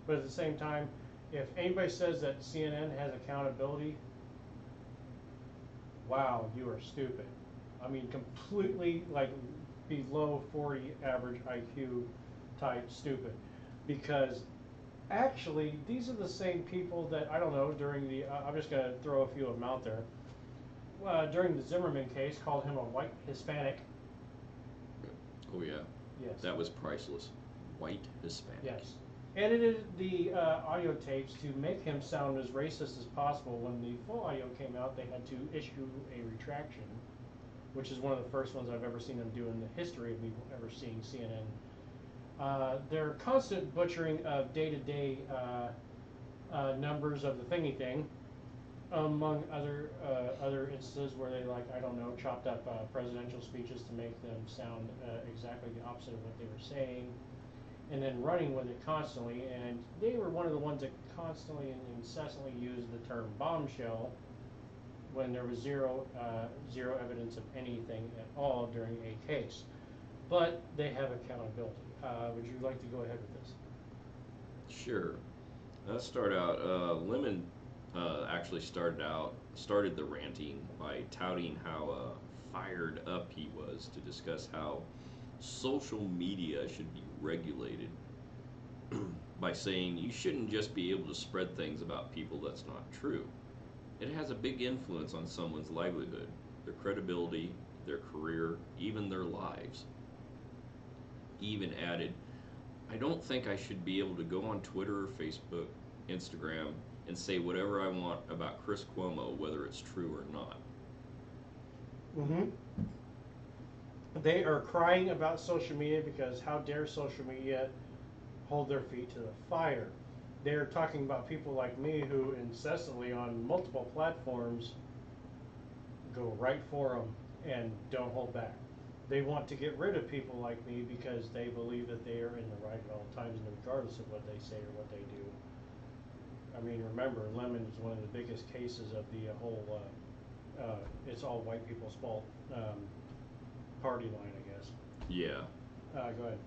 But at the same time, if anybody says that CNN has accountability, wow, you are stupid. I mean, completely like below 40 average IQ type stupid. Because actually, these are the same people that, I don't know, during the, I'm just going to throw a few of them out there. During the Zimmerman case, called him a white Hispanic. Oh, yeah. Yes. That was priceless. White Hispanic. Yes. Edited the audio tapes to make him sound as racist as possible. When the full audio came out, they had to issue a retraction, which is one of the first ones I've ever seen them do in the history of me ever seeing CNN. Their constant butchering of day-to-day numbers of the thingy thing Among other instances where they, like, I don't know, chopped up presidential speeches to make them sound exactly the opposite of what they were saying, and then running with it constantly. And they were one of the ones that constantly and incessantly used the term bombshell when there was zero evidence of anything at all during a case. But they have accountability. Would you like to go ahead with this? Sure. Let's start out. Lemon actually started the ranting by touting how fired up he was to discuss how social media should be regulated by saying you shouldn't just be able to spread things about people that's not true. It has a big influence on someone's livelihood, their credibility, their career, even their lives. He even added, I don't think I should be able to go on Twitter or Facebook, Instagram, and say whatever I want about Chris Cuomo, whether it's true or not. Mm-hmm. They are crying about social media because how dare social media hold their feet to the fire. They're talking about people like me who incessantly on multiple platforms go right for them and don't hold back. They want to get rid of people like me because they believe that they are in the right at all times, regardless of what they say or what they do. I mean, remember, Lemon is one of the biggest cases of the whole it's all white people's fault party line, I guess. Yeah. Go ahead.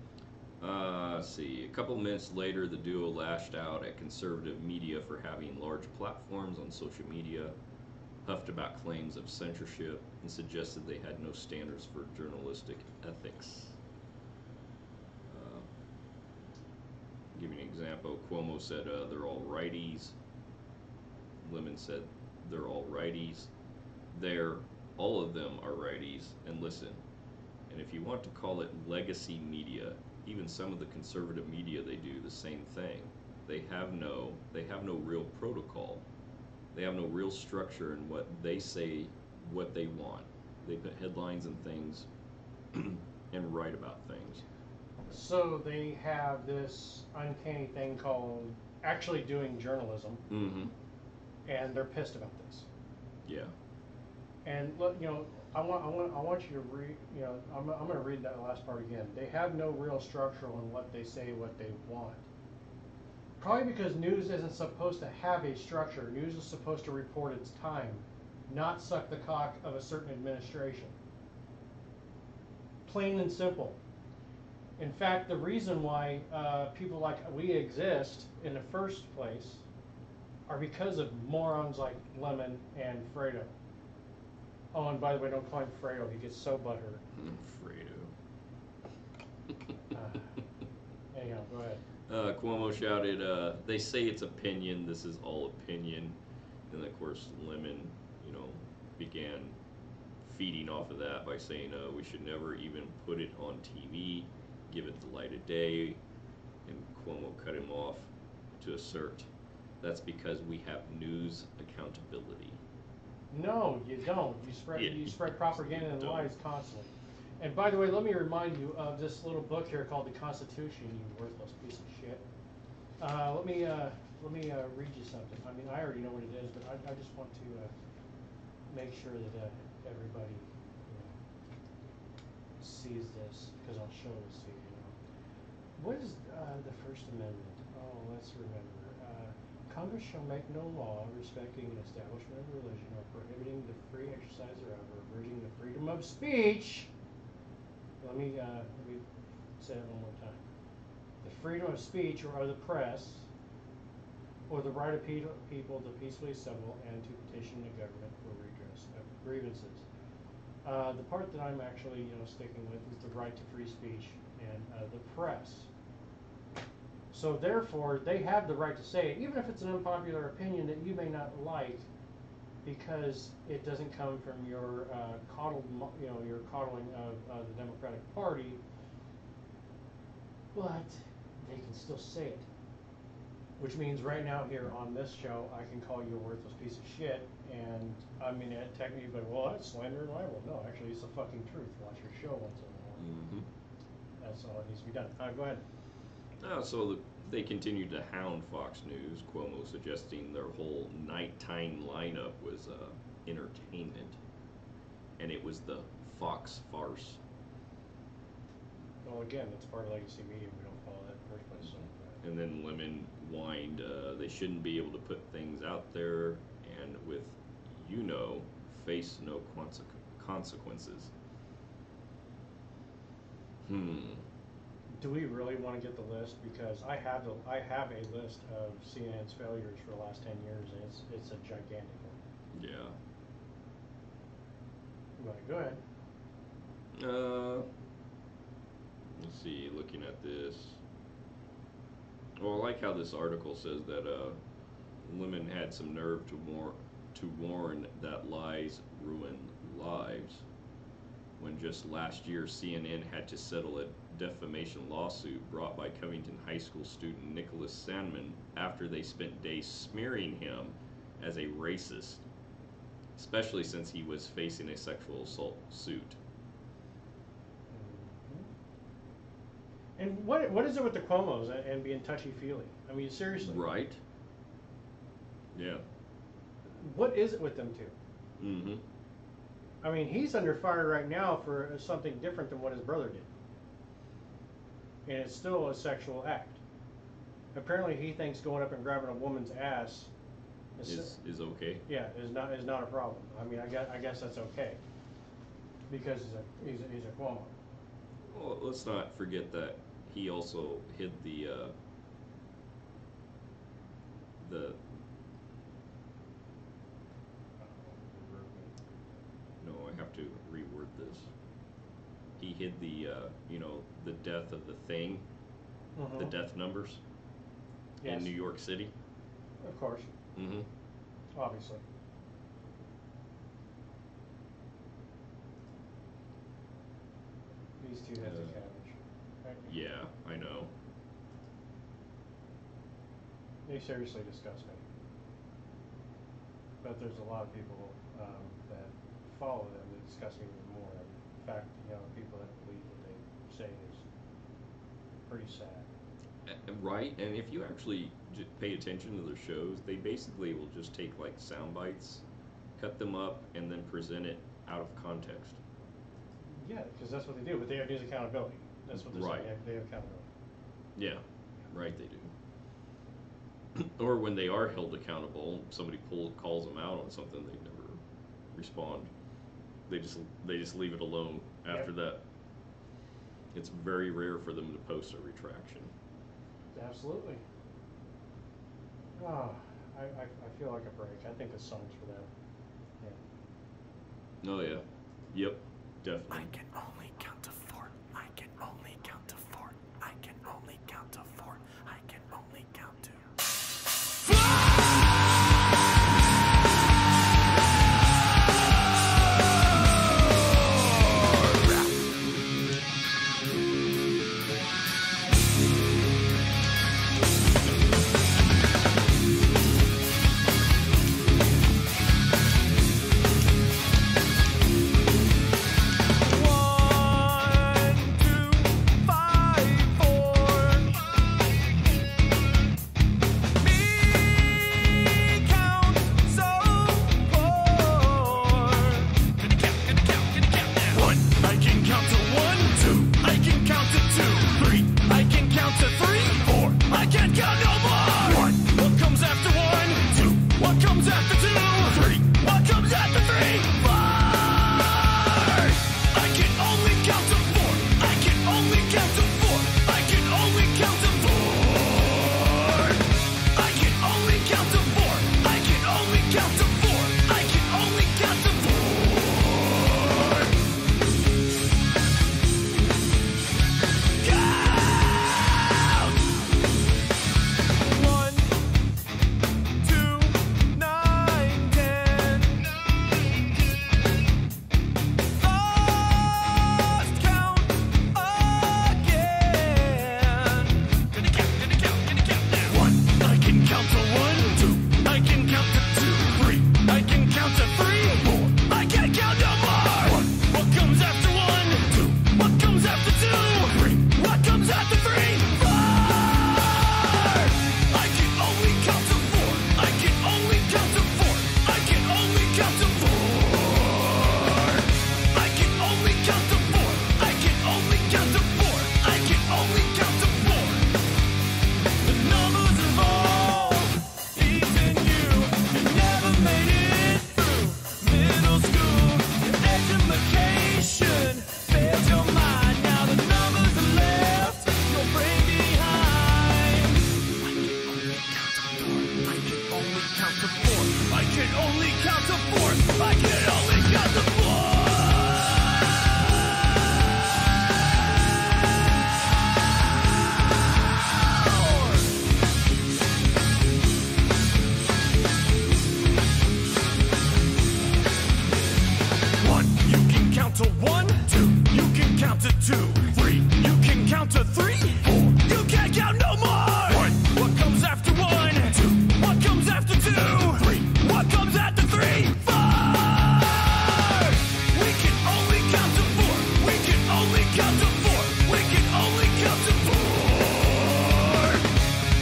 Let's see. A couple minutes later, the duo lashed out at conservative media for having large platforms on social media, huffed about claims of censorship, and suggested they had no standards for journalistic ethics. Give you an example. Cuomo said they're all righties. Lemon said they're all righties. All of them are righties. And listen, and if you want to call it legacy media, even some of the conservative media, they do the same thing. They have no real protocol. They have no real structure in what they say, what they want. They put headlines and things and write about things. So they have this uncanny thing called actually doing journalism, and they're pissed about this. Yeah. And look, I want you to read. I'm going to read that last part again. They have no real structure on what they say, what they want. Probably because news isn't supposed to have a structure. News is supposed to report its time, not suck the cock of a certain administration. Plain and simple. In fact, the reason why people like we exist in the first place are because of morons like Lemon and Fredo. Oh, and by the way, don't call him Fredo. He gets so butthurt. Fredo. Anyhow, go ahead. Cuomo shouted, they say it's opinion, this is all opinion. And of course, Lemon, began feeding off of that by saying we should never even put it on TV, give it the light of day. And Cuomo cut him off to assert, that's because we have news accountability. No, you don't. You spread propaganda and lies constantly. And by the way, let me remind you of this little book here called The Constitution, you worthless piece of shit. Let me read you something. I mean, I already know what it is, but I just want to make sure that everybody sees this, because I'll show this to you. What is the First Amendment? Oh, let's remember. Congress shall make no law respecting an establishment of religion or prohibiting the free exercise thereof or abridging the freedom of speech. Let me say it one more time. The freedom of speech or of the press, or the right of people to peacefully assemble and to petition the government for redress of grievances. The part that I'm actually sticking with is the right to free speech and the press. So therefore, they have the right to say it, even if it's an unpopular opinion that you may not like, because it doesn't come from your your coddling of the Democratic Party. But they can still say it, which means right now here on this show, I can call you a worthless piece of shit, and I mean, technically, but well, that's slander and libel. No, actually, it's the fucking truth. Watch your show once in a while. That's all that needs to be done. Go ahead. So They continued to hound Fox News, Cuomo suggesting their whole nighttime lineup was entertainment, and it was the Fox farce. Well, again, it's part of legacy media. We don't follow that in the first place. So. And then Lemon whined they shouldn't be able to put things out there, and with, face no consequences. Do we really want to get the list? Because I have a list of CNN's failures for the last 10 years, and it's a gigantic one. Yeah. Right, go ahead. Let's see, looking at this. Well, I like how this article says that Lemon had some nerve to warn that lies ruin lives, when just last year CNN had to settle a defamation lawsuit brought by Covington High School student Nicholas Sandman after they spent days smearing him as a racist, especially since he was facing a sexual assault suit. And what is it with the Cuomos and being touchy-feely? I mean, seriously. Right. Yeah. What is it with them two? Mm-hmm. I mean, he's under fire right now for something different than what his brother did. And it's still a sexual act. Apparently he thinks going up and grabbing a woman's ass is okay. Yeah, is not a problem. I mean, I guess that's okay. Because he's a Cuomo. Well, let's not forget that he also hid the no, I have to reword this. He hid the the death of the thing, the death numbers in New York City. Of course. Mm-hmm. Obviously. These two heads of cabbage. Right? Yeah, I know. They seriously disgust me. But there's a lot of people that follow them that disgust me even more. In fact, people that believe what they say is pretty sad. Right, and if you actually pay attention to their shows, they basically will just take like sound bites, cut them up, and then present it out of context. Yeah, because that's what they do, but they have accountability. That's what they're saying. They have accountability. Yeah, right, they do. Or when they are held accountable, somebody calls them out on something, they never respond. They just leave it alone after that. It's very rare for them to post a retraction. Absolutely. Oh, I feel like a break. I think this song's for them. Yeah. Oh yeah. Yep. Definitely. I can only count to 4. I can only count to 4. I can only count to 4. I can only count to. I can only count to 4. 1, you can count to 1, 2, you can count to 2, 3, you can count to 3, 4, you can't count no more. 1, what comes after 1, 2, what comes after 2, 3, what comes after 3, 4. We can only count to 4, we can only count to 4, we can only count to 4.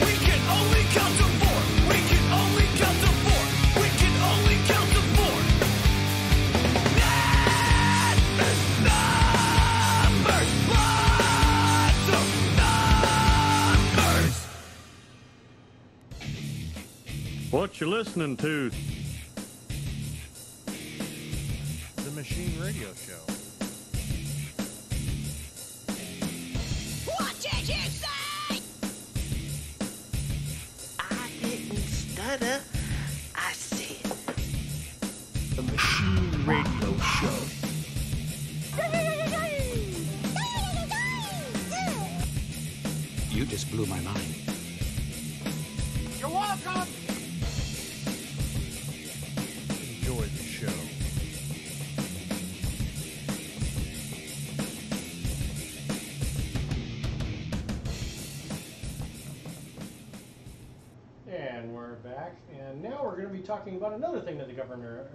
We can only count to 4, we can only count to 4, we can only count to 4. Numbers, lots of numbers. What you listening to? The Machine Radio Show. What did you say? I didn't stutter. I said The Machine Radio Show. you just blew my mind. You're welcome. Enjoy the show. And we're back, and now we're going to be talking about another thing that the governor,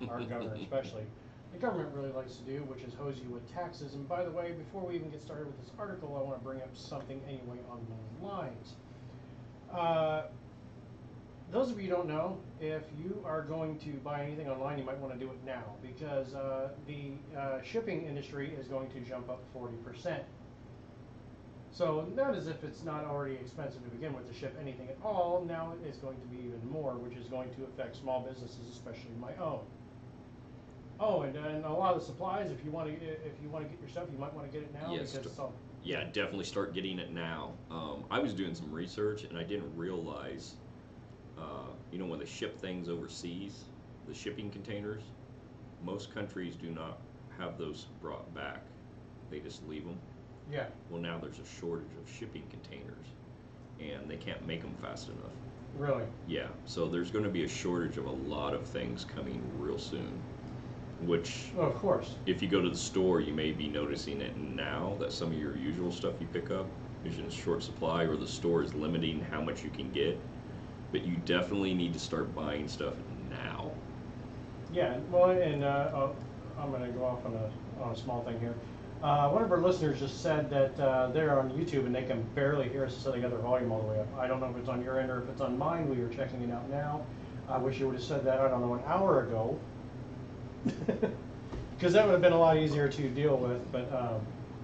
our governor especially, the government really likes to do, which is hose you with taxes. And by the way, before we even get started with this article, I want to bring up something anyway on those lines. Those of you who don't know, if you are going to buy anything online, you might want to do it now, because the shipping industry is going to jump up 40%. So not as if it's not already expensive to begin with to ship anything at all, now it's going to be even more, which is going to affect small businesses, especially my own. Oh, and a lot of the supplies, if you want to get your stuff, you might want to get it now, Yes, because it's all. Yeah, definitely start getting it now. I was doing some research and I didn't realize, you know, when they ship things overseas, the shipping containers, most countries do not have those brought back. They just leave them. Yeah. Well, now there's a shortage of shipping containers and they can't make them fast enough. Really? Yeah, so there's going to be a shortage of a lot of things coming real soon. Which, of course, if you go to the store, you may be noticing it now that some of your usual stuff you pick up is in short supply, or the store is limiting how much you can get. But you definitely need to start buying stuff now. Yeah, well, and I'm going to go off on a small thing here. One of our listeners just said that they're on YouTube and they can barely hear us, so they got their volume all the way up. I don't know if it's on your end or if it's on mine. We are checking it out now. I wish you would have said that, I don't know, an hour ago. Because that would have been a lot easier to deal with, but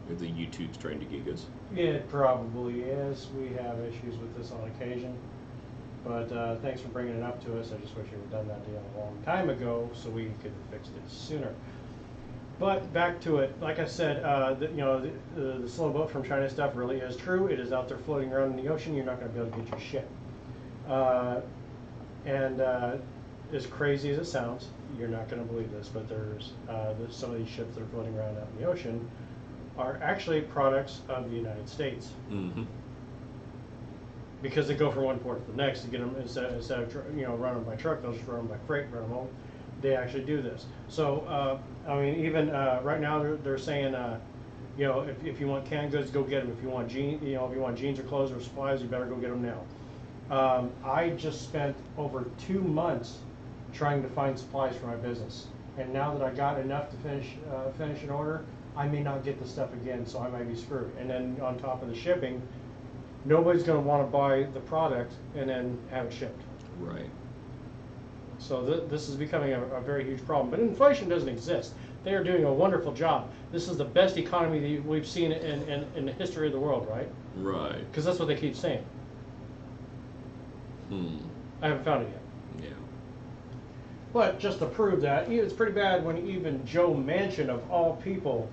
The YouTube's trying to gig us. it probably is. We have issues with this on occasion, but thanks for bringing it up to us. I just wish you would have done that deal a long time ago so we could have fixed it sooner. But back to it, like I said, the slow boat from China stuff really is true. It is out there floating around in the ocean. You're not going to be able to get your shit. As crazy as it sounds, you're not going to believe this, but there's some of these ships that are floating around out in the ocean are actually products of the United States. Mm-hmm. Because they go from one port to the next to get them, instead of run them by truck, they'll just run them by freight, run them home. They actually do this. So I mean, even right now they're saying, if you want canned goods, go get them. If you want jeans or clothes or supplies, you better go get them now. I just spent over 2 months trying to find supplies for my business, and now that I got enough to finish an order, I may not get the stuff again, so I might be screwed. And then on top of the shipping, nobody's going to want to buy the product and then have it shipped. Right. So this is becoming a very huge problem. But inflation doesn't exist. They are doing a wonderful job. This is the best economy that we've seen in the history of the world, right? Right. Because that's what they keep saying. I haven't found it yet. Yeah. But just to prove that, it's pretty bad when even Joe Manchin, of all people,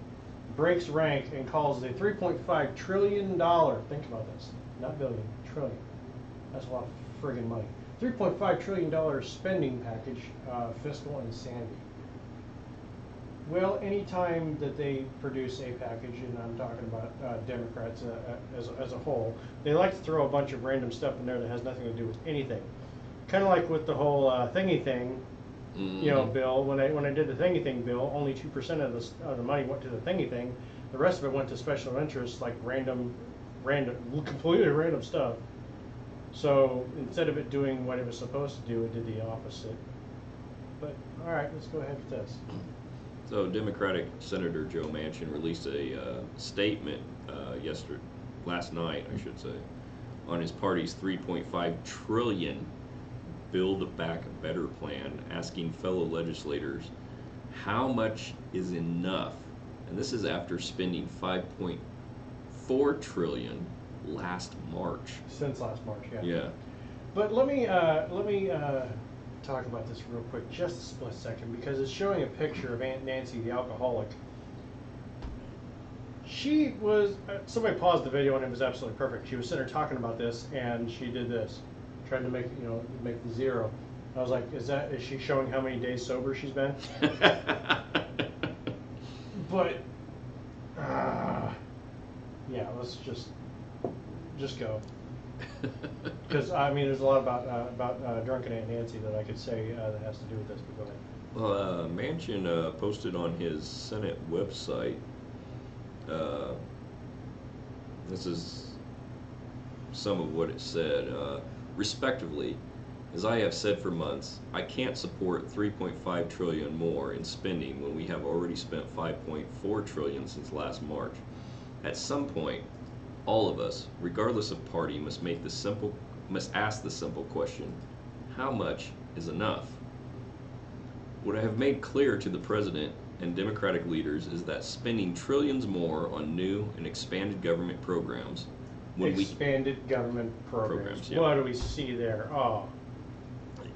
breaks rank and calls it a $3.5 trillion, think about this, not billion, trillion. That's a lot of friggin' money. $3.5 trillion spending package, fiscal insanity. Well, anytime that they produce a package, and I'm talking about Democrats as a whole, they like to throw a bunch of random stuff in there that has nothing to do with anything. Kind of like with the whole thingy thing, you know, bill. When I did the thingy thing bill, only 2% of the money went to the thingy thing. The rest of it went to special interests, like completely random stuff. So instead of it doing what it was supposed to do, it did the opposite. But all right, let's go ahead with this. So Democratic Senator Joe Manchin released a statement last night, I should say, on his party's $3.5 trillion Build Back Better plan, asking fellow legislators how much is enough. And this is after spending $5.4 trillion last March. Since last March, yeah. Yeah. But let me talk about this real quick, just a split second, because it's showing a picture of Aunt Nancy, the alcoholic. She was, somebody paused the video and it was absolutely perfect. She was sitting there talking about this, and she did this, trying to make the zero. I was like, is she showing how many days sober she's been? But yeah, let's just go. Because I mean, there's a lot about drunken Aunt Nancy that I could say that has to do with this. But go ahead. Well, Manchin posted on his Senate website. This is some of what it said. Respectively, as I have said for months, I can't support $3.5 trillion more in spending when we have already spent $5.4 trillion since last March. At some point, all of us, regardless of party, must ask the simple question: how much is enough? What I have made clear to the President and Democratic leaders is that spending trillions more on new and expanded government programs. Government programs. Yeah. What do we see there? Oh.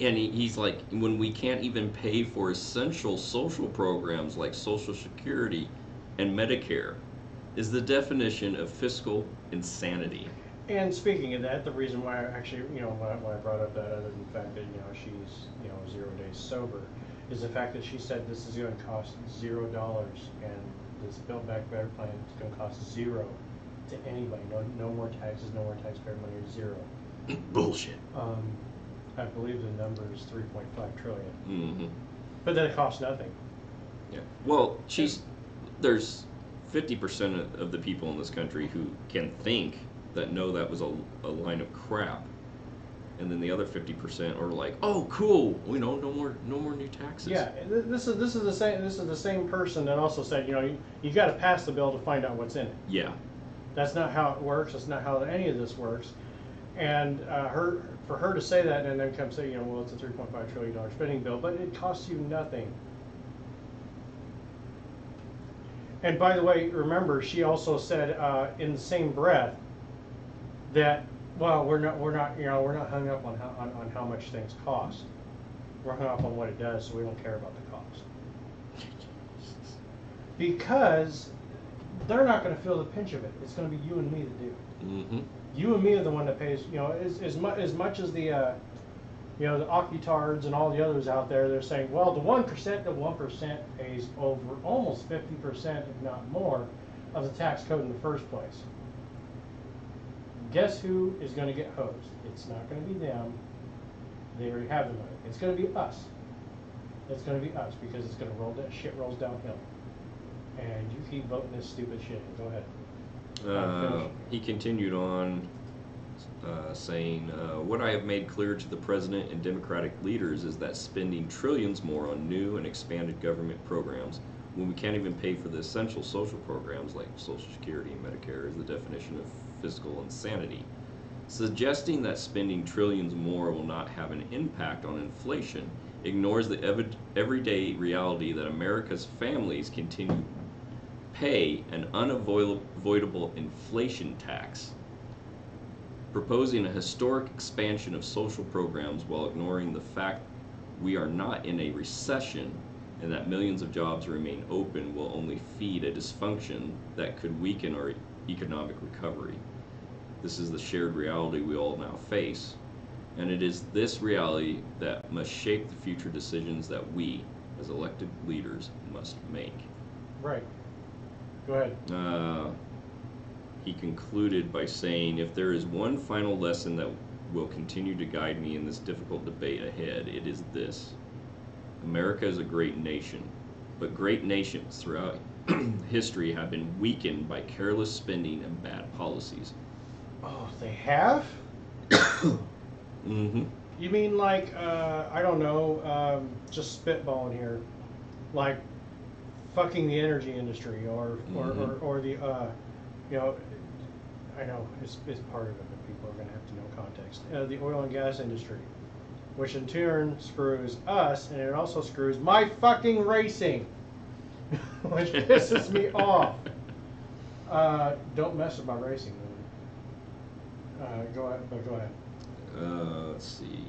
And he's like, when we can't even pay for essential social programs like Social Security and Medicare, is the definition of fiscal insanity. And speaking of that, the reason why I actually, when I brought up that, other than the fact that, she's, 0 days sober, is the fact that she said this is going to cost $0, and this Build Back Better plan is going to cost zero to anybody. No more taxes, no more taxpayer money, zero. Bullshit. I believe the number is 3.5 trillion. Mm-hmm. But then it costs nothing. Yeah. Well, there's 50% of the people in this country who can think that that was a line of crap, and then the other 50% are like, oh, cool, no more new taxes. Yeah, this is the same person that also said, you got to pass the bill to find out what's in it. Yeah. That's not how it works. That's not how any of this works. And for her to say that and then come say, well, it's a $3.5 trillion spending bill, but it costs you nothing. And by the way, remember, she also said in the same breath that, well, we're not hung up on how much things cost. We're hung up on what it does, so we don't care about the cost. Because they're not going to feel the pinch of it. It's going to be you and me that do. Mm-hmm. You and me are the one that pays. As much as the the occutards and all the others out there, they're saying, well, the 1% pays over almost 50%, if not more, of the tax code in the first place. Guess who is going to get hosed? It's not going to be them. They already have the money. It's going to be us. It's going to be us, because it's going to roll. That shit rolls downhill. And you keep voting this stupid shit. Go ahead. He continued on saying, what I have made clear to the President and Democratic leaders is that spending trillions more on new and expanded government programs when we can't even pay for the essential social programs like Social Security and Medicare is the definition of fiscal insanity. Suggesting that spending trillions more will not have an impact on inflation ignores the everyday reality that America's families continue to pay an unavoidable inflation tax. Proposing a historic expansion of social programs while ignoring the fact we are not in a recession and that millions of jobs remain open will only feed a dysfunction that could weaken our economic recovery. This is the shared reality we all now face. And it is this reality that must shape the future decisions that we, as elected leaders, must make. Right. Go ahead. He concluded by saying, if there is one final lesson that will continue to guide me in this difficult debate ahead, it is this. America is a great nation, but great nations throughout history have been weakened by careless spending and bad policies. Oh, they have? Mm-hmm. You mean like, I don't know, just spitballing here, like fucking the energy industry or the, you know, I know it's part of it, but people are going to have to know context. The oil and gas industry, which in turn screws us, and it also screws my fucking racing, which pisses me off. Don't mess with my racing, go ahead. Let's see.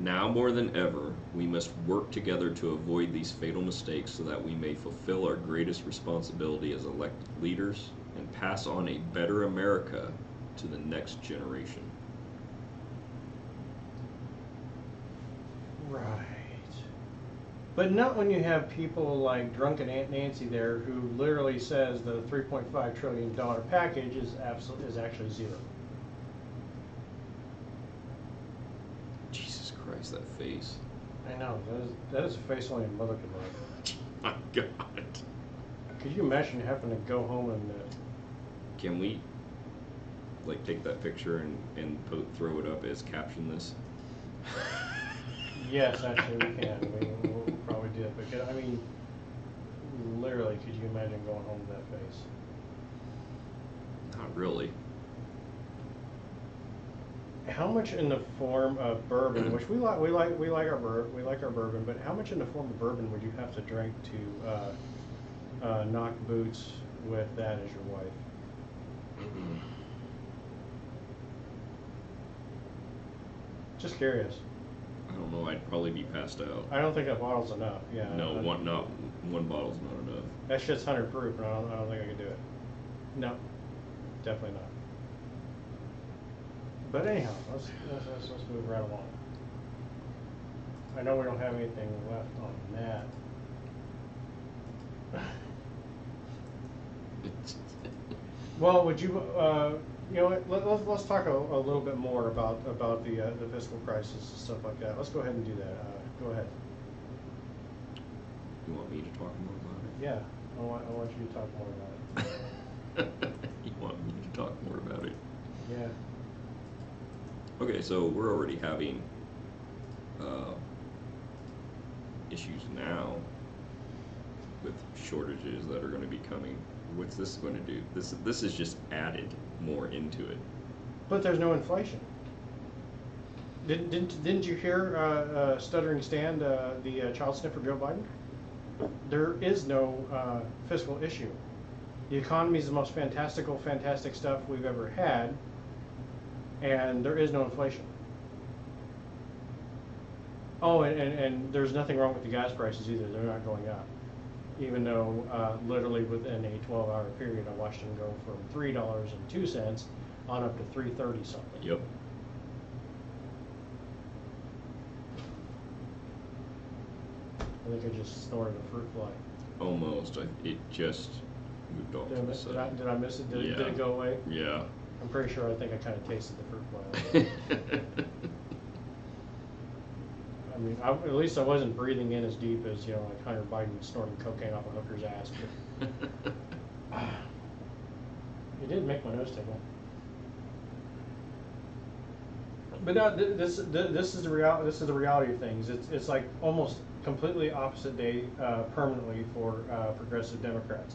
Now more than ever, we must work together to avoid these fatal mistakes so that we may fulfill our greatest responsibility as elected leaders and pass on a better America to the next generation. Right. But not when you have people like drunken Aunt Nancy there who literally says the $3.5 trillion package is actually zero. Jesus Christ, that face. I know, that is a face only a mother can love. My God. Could you imagine having to go home and... Can we, like, take that picture and throw it up as caption this? Yes, actually we can. We'll probably do it. But, I mean, literally, could you imagine going home with that face? Not really. How much in the form of bourbon, which we like our bourbon, but how much in the form of bourbon would you have to drink to knock boots with that as your wife? Just curious. I don't know. I'd probably be passed out. I don't think that bottle's enough. Yeah. No, one bottle's not enough. That shit's 100 proof, and I don't think I could do it. No, definitely not. But anyhow, let's move right along. I know we don't have anything left on that. Well, would you? You know what? Let's talk a little bit more about the fiscal crisis and stuff like that. Let's go ahead and do that. Go ahead. You want me to talk more about it? Yeah, I want you to talk more about it. You want me to talk more about it? Yeah. Okay, so we're already having issues now with shortages that are going to be coming. What's this going to do? This is just added more into it. But there's no inflation. Didn't you hear Stuttering Stan, the child sniffer Joe Biden? There is no fiscal issue. The economy is the most fantastic stuff we've ever had, and there is no inflation. Oh, and there's nothing wrong with the gas prices either. They're not going up. Even though literally within a 12-hour period, I watched them go from $3.02 on up to $3.30 something. Yep. I think I just snorted a fruit fly. Almost. It just moved off to the side. Did I miss it? Did it go away? Yeah. I'm pretty sure I think I kind of tasted the fruit fly. I mean, at least I wasn't breathing in as deep as, you know, like Hunter Biden snorting cocaine off a hooker's ass. But, it did make my nose tickle. But no, this is the reality. This is the reality of things. It's like almost completely opposite day permanently for progressive Democrats.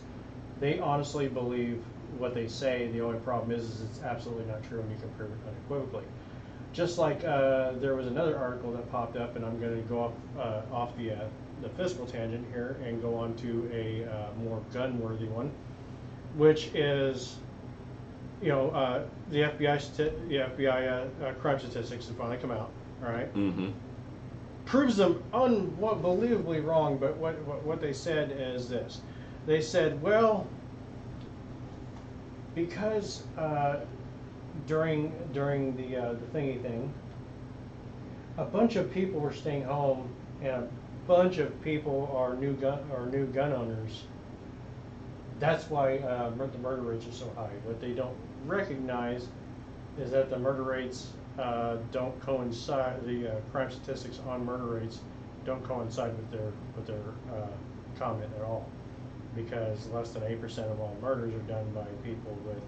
They honestly believe what they say. The only problem is it's absolutely not true, and you can prove it unequivocally. Just like there was another article that popped up, and I'm going to go off the fiscal tangent here and go on to a more gun-worthy one, which is, you know, the FBI crime statistics have finally come out. All right. Mm-hmm. Proves them unbelievably wrong, but what they said is this. They said, well, because during the thingy thing, a bunch of people were staying home, and a bunch of people are new gun owners. That's why the murder rates are so high. What they don't recognize is that the murder rates don't coincide. The crime statistics on murder rates don't coincide with their comment at all, because less than 8% of all murders are done by people with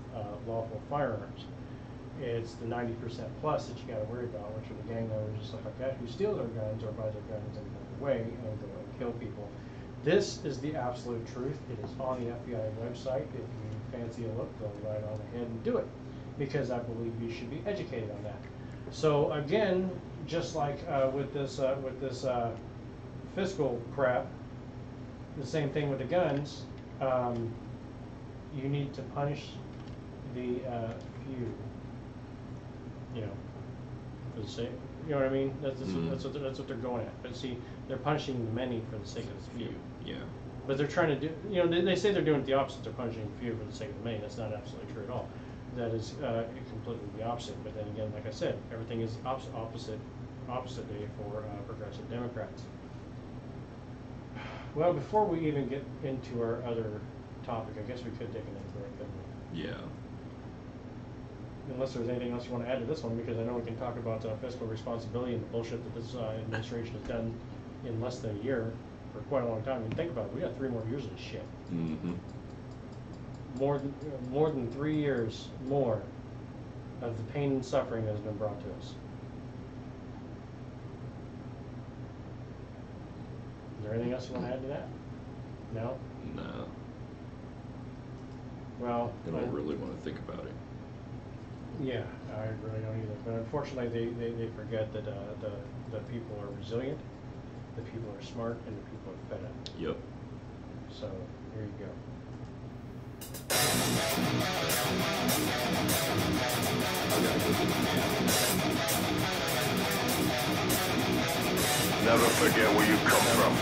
lawful firearms. It's the 90% plus that you got to worry about, which are the gang members and stuff like that who steal their guns or buy their guns and go away and go and kill people. This is the absolute truth. It is on the FBI website. If you fancy a look, go right on ahead and do it, because I believe you should be educated on that. So again, just like with this fiscal crap, the same thing with the guns. You need to punish the few. You know, for the sake. You know what I mean? That's what they're going at. But see, they're punishing the many for the sake of the few. Yeah. But they're trying to do. You know, they say they're doing the opposite. They're punishing the few for the sake of the many. That's not absolutely true at all. That is completely the opposite. But then again, like I said, everything is opposite day for progressive Democrats. Well, before we even get into our other topic, I guess we could take another break, couldn't we? Yeah. Unless there's anything else you want to add to this one, because I know we can talk about fiscal responsibility and the bullshit that this administration has done in less than a year for quite a long time. I mean, think about it. We got 3 more years of this shit. Mm-hmm. More than 3 years more of the pain and suffering that has been brought to us. Is there anything else you want to add to that? No? No. Well, I don't really want to think about it. Yeah, I really don't either. But unfortunately, they forget that the people are resilient, the people are smart, and the people are fed up. Yep. So here you go. Never forget where you come from.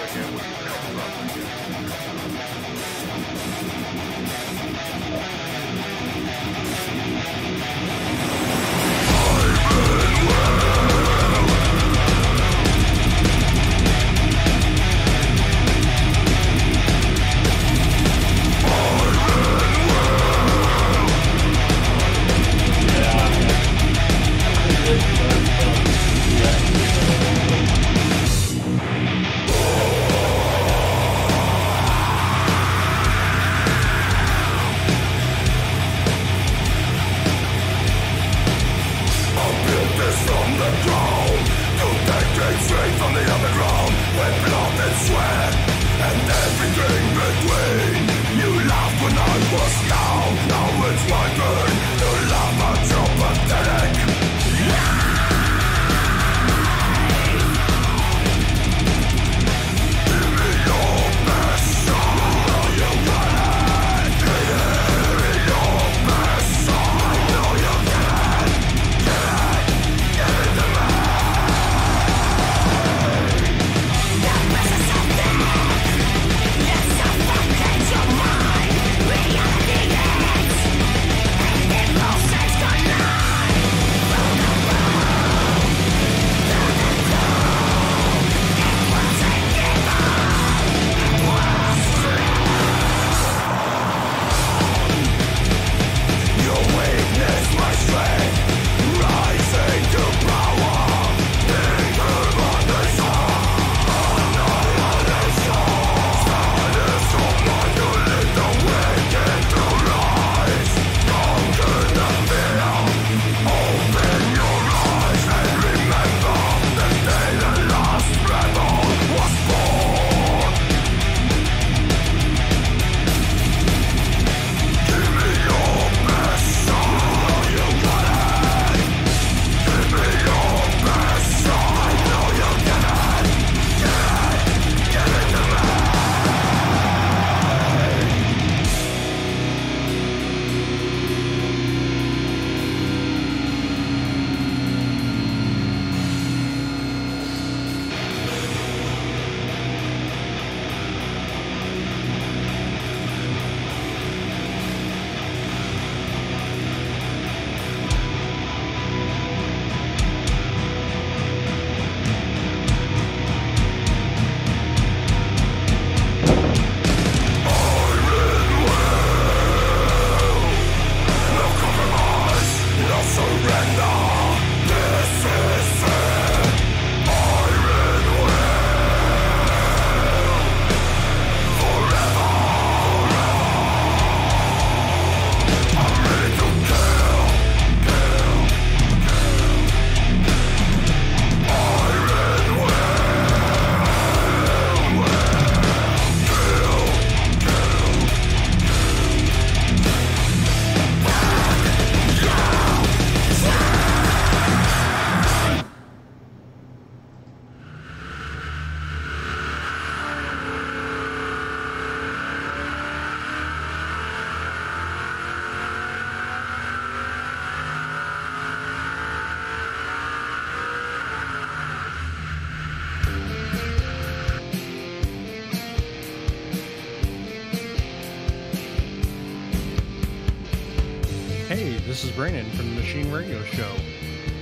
Hey, this is Brandon from the Machine Radio Show.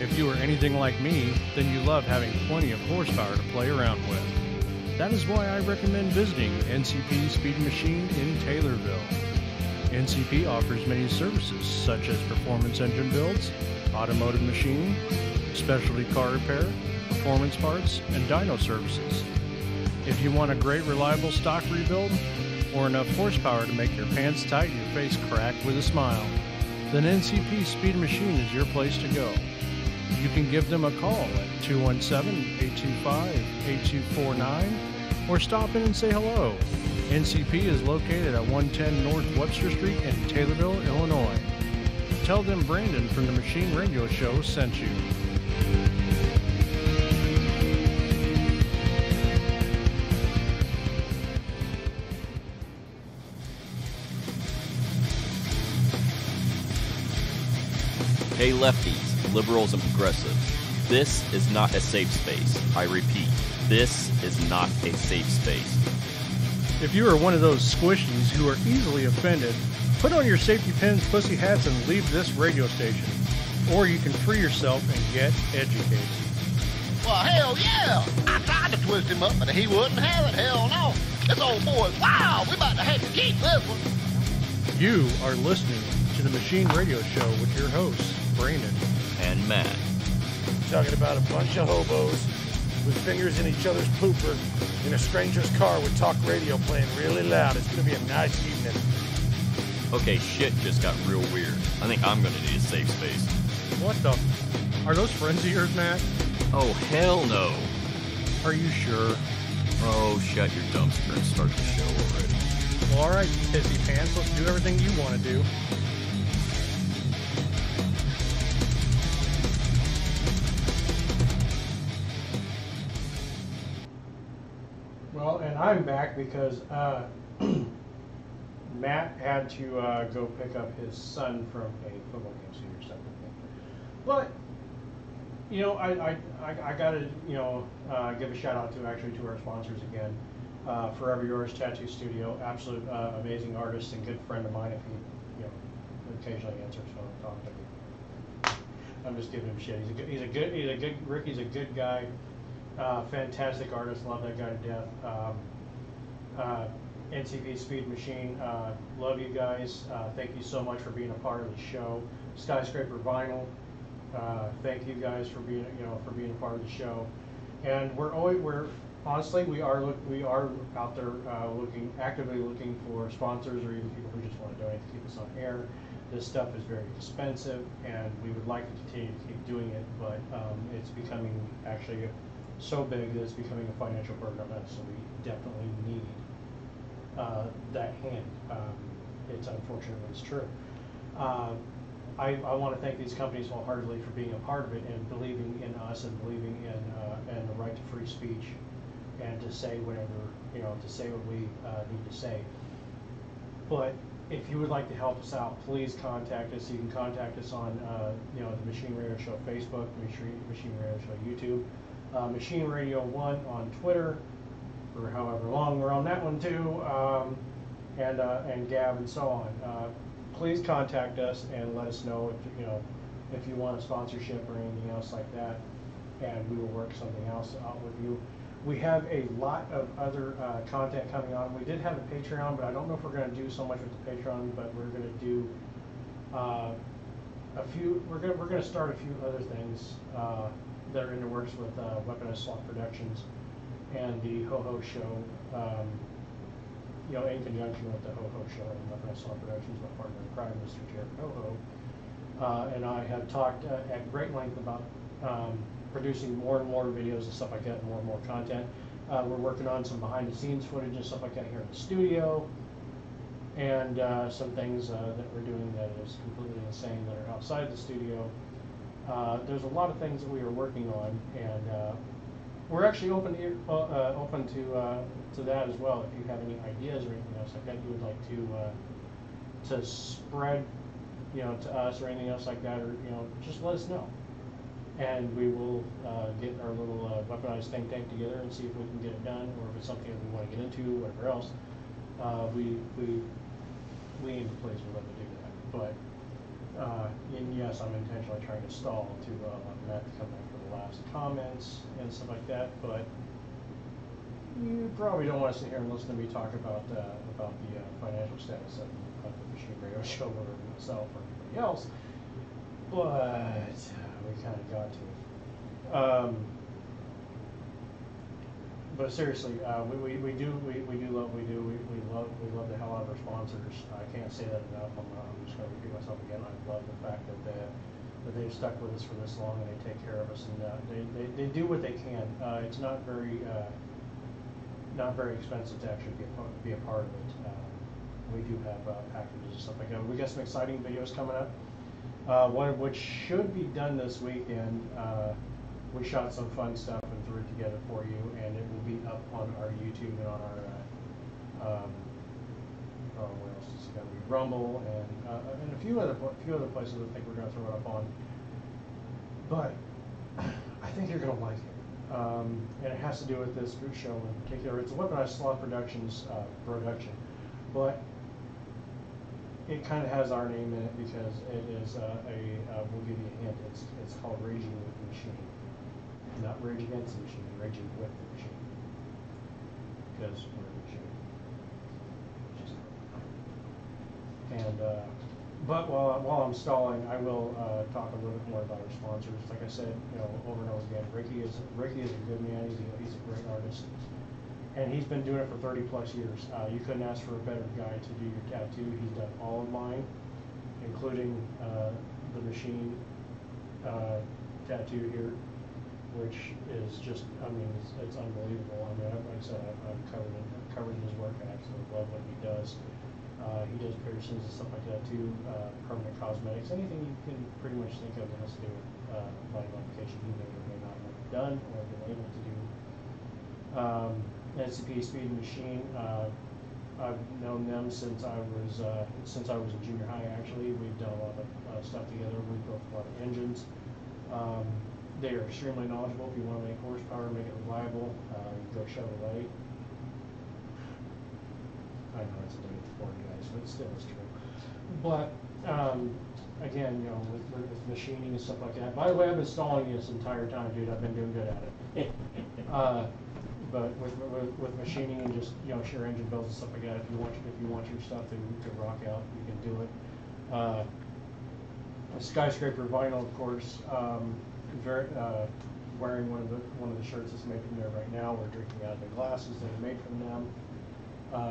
If you are anything like me, then you love having plenty of horsepower to play around with. That is why I recommend visiting NCP Speed Machine in Taylorville. NCP offers many services such as performance engine builds, automotive machining, specialty car repair, performance parts, and dyno services. If you want a great reliable stock rebuild, or enough horsepower to make your pants tight and your face crack with a smile, then NCP Speed Machine is your place to go. You can give them a call at 217-825-8249 or stop in and say hello. NCP is located at 110 North Webster Street in Taylorville, Illinois. Tell them Brandon from the Machine Radio Show sent you. Hey lefties, liberals and progressives, this is not a safe space. I repeat, this is not a safe space. If you are one of those squishies who are easily offended, put on your safety pins, pussy hats, and leave this radio station. Or you can free yourself and get educated. Well, hell yeah! I tried to twist him up, but he wouldn't have it. Hell no. This old boy's wild. We about to have to keep this one. You are listening to the Machine Radio Show with your hosts, Brandon and Matt. Talking about a bunch of hobos with fingers in each other's pooper in a stranger's car with talk radio playing really loud. It's going to be a nice evening. Okay, shit just got real weird. I think I'm going to need a safe space. What the? Are those friends of yours, Matt? Oh, hell no. Are you sure? Oh, shut your dumpster and start the show already. Well, all right, you pissy pants. Let's do everything you want to do. Well, and I'm back because Matt had to go pick up his son from a football game, so you're stuck with me. But you know, I gotta give a shout out to our sponsors again. Forever Yours Tattoo Studio, absolute amazing artist and good friend of mine. If he occasionally answers phone and talk to me, I'm just giving him shit. He's a good guy. Fantastic artist, love that guy to death. NCP Speed Machine, love you guys. Thank you so much for being a part of the show. Skyscraper Vinyl, thank you guys for being a part of the show. And we are out there actively looking for sponsors or even people who just want to donate to keep us on air. This stuff is very expensive, and we would like to continue to keep doing it, but it's becoming actually so big that it's becoming a financial burden on us, so we definitely need that hand. It's unfortunate, but it's true. I want to thank these companies wholeheartedly for being a part of it and believing in us and believing in the right to free speech and to say whatever, to say what we need to say. But if you would like to help us out, please contact us. You can contact us on the Machine Radio Show Facebook, Machine Radio Show YouTube, Machine Radio 1 on Twitter, for however long we're on that one too, and Gab and so on. Please contact us and let us know if you want a sponsorship or anything else like that, and we will work something else out with you. We have a lot of other content coming on. We did have a Patreon, but I don't know if we're going to do so much with the Patreon. But we're going to do a few. We're going to start a few other things that are in the works with Weaponized Slot Productions and the Ho Ho Show. In conjunction with the Ho Ho Show and Weaponized Slot Productions, my partner in crime, Mr. Jared Ho Ho, and I have talked at great length about producing more and more videos and stuff like that, more and more content. We're working on some behind-the-scenes footage and stuff like that here in the studio, and some things that we're doing that is completely insane that are outside the studio. There's a lot of things that we are working on, and we're actually open to that as well. If you have any ideas or anything else like that you would like to spread, to us or anything else like that, or just let us know. And we will get our little weaponized think tank together and see if we can get it done, or if it's something that we want to get into, whatever else. We aim to please, we'd love to do that. But And yes, I'm intentionally trying to stall to let Matt come back for the last comments and stuff like that, but you probably don't want to sit here and listen to me talk about the financial status of the Machine Radio Show or myself or anybody else, but we kind of got to. But seriously, we do love what we do. We love the hell out of our sponsors. I can't say that enough. I'm just going to repeat myself again. I love the fact that they've stuck with us for this long and they take care of us, and they do what they can. It's not very expensive to actually be a part of it. We do have packages and stuff like that. We got some exciting videos coming up. One of which should be done this weekend. We shot some fun stuff and threw it together for you, and it will be up on our YouTube and on our what else is it going to be? Rumble and a few other places I think we're going to throw it up on. But I think you're going to like it, and it has to do with this show in particular. It's a Weaponized Sloth Productions production, but it kind of has our name in it because it is we'll give you a hint. It's called Raging with the Machine. Not Rage Against the Machine, Raging with the Machine. Because we're a machine. And, but while I'm stalling, I will talk a little bit more about our sponsors. Like I said, over and over again, Ricky is a good man. He's a great artist. And he's been doing it for 30 plus years. You couldn't ask for a better guy to do your tattoo. He's done all of mine, including the machine tattoo here, which is just, it's unbelievable. Like I said, I'm covered in his work. I absolutely love what he does. He does piercings and stuff like that too, permanent cosmetics, anything you can pretty much think of that has to do with body modification he may or may not have done or been able to do. NCP Speed and Machine, I've known them since I was in junior high. Actually, we've done a lot of stuff together. We've built a lot of engines. They are extremely knowledgeable. If you want to make horsepower, make it reliable, go Chevrolet. I know it's a day before you guys, but still it's true. But again, with machining and stuff like that. By the way, I've been stalling you this entire time, dude. I've been doing good at it. But with machining and just sheer engine builds and stuff like that, if you want your stuff to rock out, you can do it. Skyscraper vinyl, of course. Wearing one of the shirts that's made from there right now. We're drinking out of the glasses that are made from them.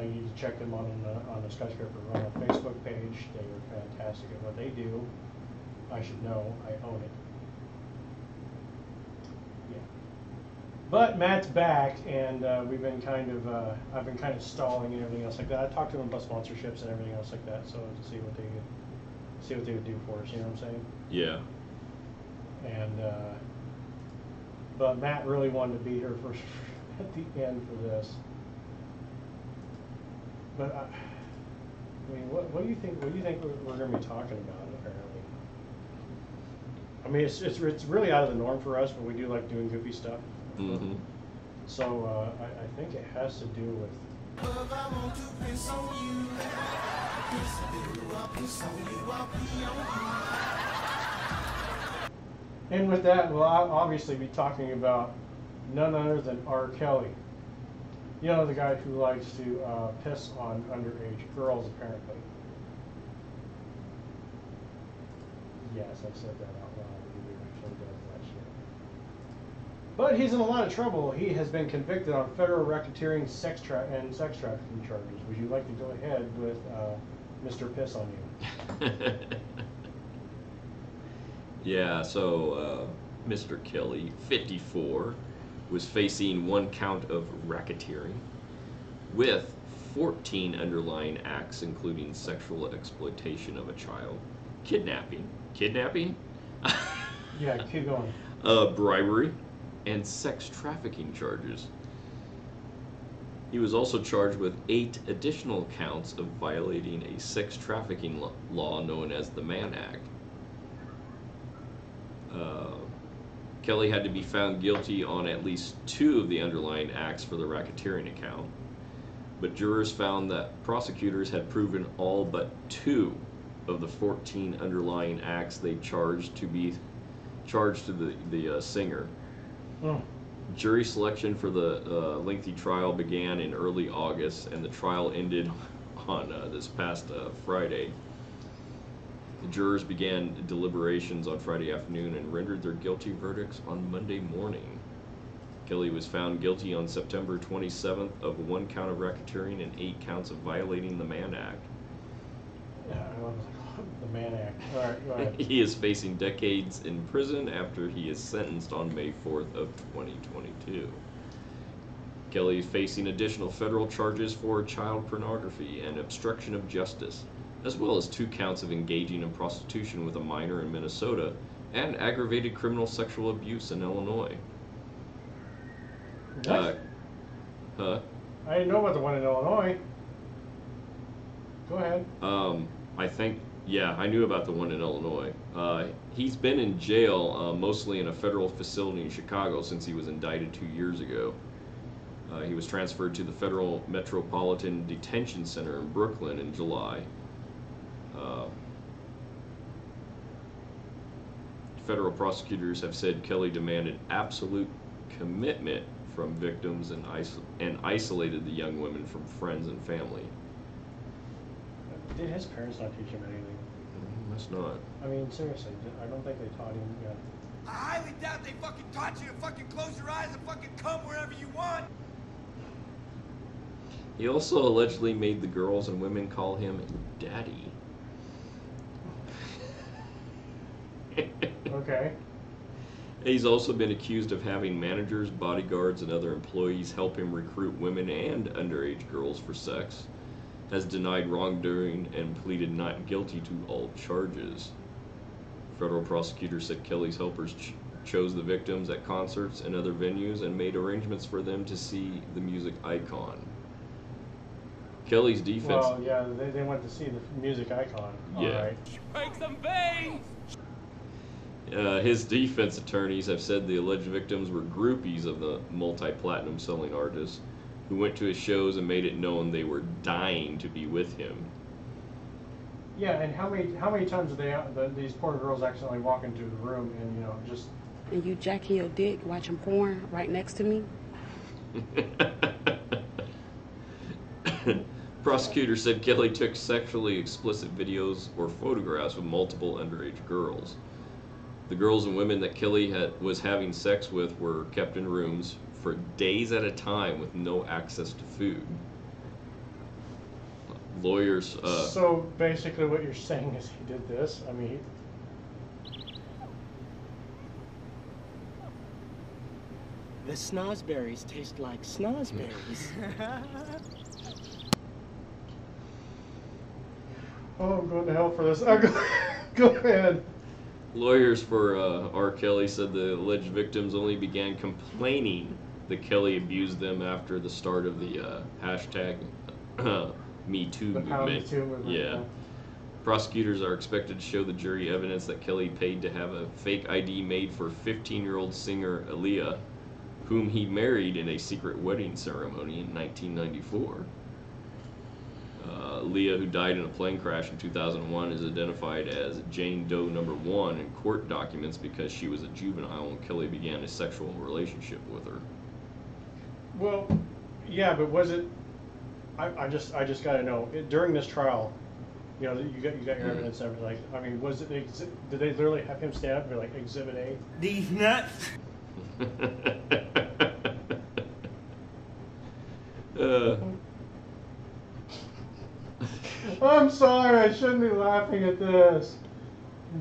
You need to check them on the Skyscraper Vinyl Facebook page. They are fantastic at what they do. I should know. I own it. Yeah. But Matt's back, and we've been I've been kind of stalling and everything else like that. I talked to him about sponsorships and everything else like that, so to see what they would do for us. You know what I'm saying? Yeah. And but Matt really wanted to be here for at the end for this. But what do you think? What do you think we're going to be talking about? Apparently, it's really out of the norm for us, but we do like doing goofy stuff. Mm-hmm. So I think it has to do with. And with that, we'll obviously be talking about none other than R. Kelly. You know, the guy who likes to piss on underage girls, apparently. Yes, I said that out loud. He actually does that shit. But he's in a lot of trouble. He has been convicted on federal racketeering and sex trafficking charges. Would you like to go ahead with Mr. Piss on You? Yeah, so Mr. Kelly, 54, was facing 1 count of racketeering with 14 underlying acts, including sexual exploitation of a child, kidnapping, Yeah, keep going. Bribery, and sex trafficking charges. He was also charged with 8 additional counts of violating a sex trafficking law known as the Mann Act. Kelly had to be found guilty on at least 2 of the underlying acts for the racketeering account, but jurors found that prosecutors had proven all but 2 of the 14 underlying acts they charged to the singer. Jury selection for the lengthy trial began in early August, and the trial ended on this past Friday. The jurors began deliberations on Friday afternoon and rendered their guilty verdicts on Monday morning. Kelly was found guilty on September 27th of 1 count of racketeering and 8 counts of violating the Mann Act. Yeah, I was like, the Mann Act. All right, go ahead. He is facing decades in prison after he is sentenced on May 4th of 2022. Kelly is facing additional federal charges for child pornography and obstruction of justice, as well as 2 counts of engaging in prostitution with a minor in Minnesota and aggravated criminal sexual abuse in Illinois. What? I didn't know about the one in Illinois. Go ahead. I think, yeah, I knew about the one in Illinois. He's been in jail, mostly in a federal facility in Chicago, since he was indicted 2 years ago. He was transferred to the Federal Metropolitan Detention Center in Brooklyn in July. Federal prosecutors have said Kelly demanded absolute commitment from victims and isolated the young women from friends and family. Did his parents not teach him anything? Must not. I mean, seriously, I don't think they taught him. Yeah. I highly doubt they fucking taught you to fucking close your eyes and fucking come wherever you want. He also allegedly made the girls and women call him daddy. Okay. He's also been accused of having managers, bodyguards, and other employees help him recruit women and underage girls for sex. Has denied wrongdoing and pleaded not guilty to all charges. Federal prosecutors said Kelly's helpers chose the victims at concerts and other venues and made arrangements for them to see the music icon. Kelly's defense... Well, yeah, they went to see the music icon. Yeah. All right. Break some veins! His defense attorneys have said the alleged victims were groupies of the multi-platinum selling artist who went to his shows and made it known they were dying to be with him. Yeah, and how many times do these poor girls accidentally walk into the room and, you know, just... And you jacking your dick, watching porn right next to me? Prosecutors said Kelly took sexually explicit videos or photographs of multiple underage girls. The girls and women that Kelly was having sex with were kept in rooms for days at a time with no access to food. Lawyers... So basically what you're saying is he did this? I mean... The snozberries taste like snozberries. Oh, I'm going to hell for this. Go ahead. Lawyers for R. Kelly said the alleged victims only began complaining that Kelly abused them after the start of the hashtag Me Too movement. Me Too movement. Yeah. Prosecutors are expected to show the jury evidence that Kelly paid to have a fake ID made for 15-year-old singer Aaliyah, whom he married in a secret wedding ceremony in 1994. Aaliyah, who died in a plane crash in 2001, is identified as Jane Doe #1 in court documents because she was a juvenile when Kelly began a sexual relationship with her. Well, yeah, but was it? I just got to know during this trial. You know, you got your evidence and everything. Like, I mean, was it? Did they literally have him stand up and be like, Exhibit A? These nuts. I'm sorry, I shouldn't be laughing at this.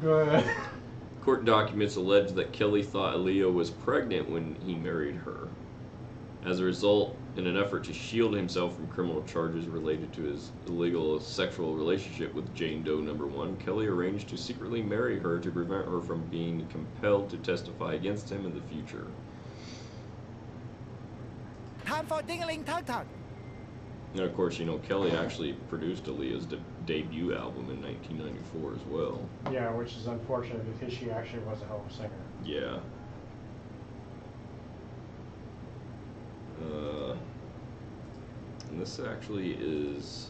Go ahead. Court documents allege that Kelly thought Aaliyah was pregnant when he married her. As a result, in an effort to shield himself from criminal charges related to his illegal sexual relationship with Jane Doe #1, Kelly arranged to secretly marry her to prevent her from being compelled to testify against him in the future. Time for ding-a-ling-tug-tug. And of course, you know, Kelly actually produced Aaliyah's debut album in 1994 as well. Yeah, which is unfortunate because she actually was a hell of a singer. Yeah. And this actually is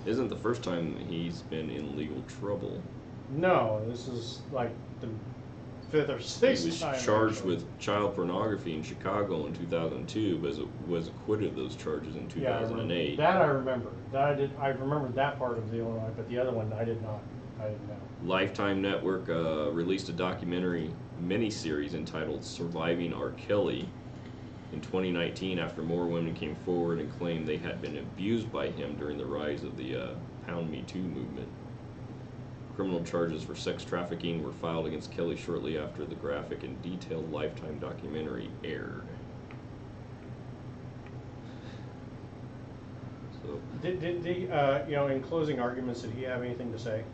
Isn't the first time he's been in legal trouble. No, this is like the 5th or 6th He was time. charged actually. with child pornography in Chicago in 2002, but was acquitted of those charges in 2008. That I remember. I remember that part of the Illinois, but the other one I did not. I didn't know. Lifetime Network released a documentary miniseries entitled Surviving R. Kelly in 2019 after more women came forward and claimed they had been abused by him during the rise of the Pound Me Too movement. Criminal charges for sex trafficking were filed against Kelly shortly after the graphic and detailed Lifetime documentary aired. So, Did he, in closing arguments, did he have anything to say?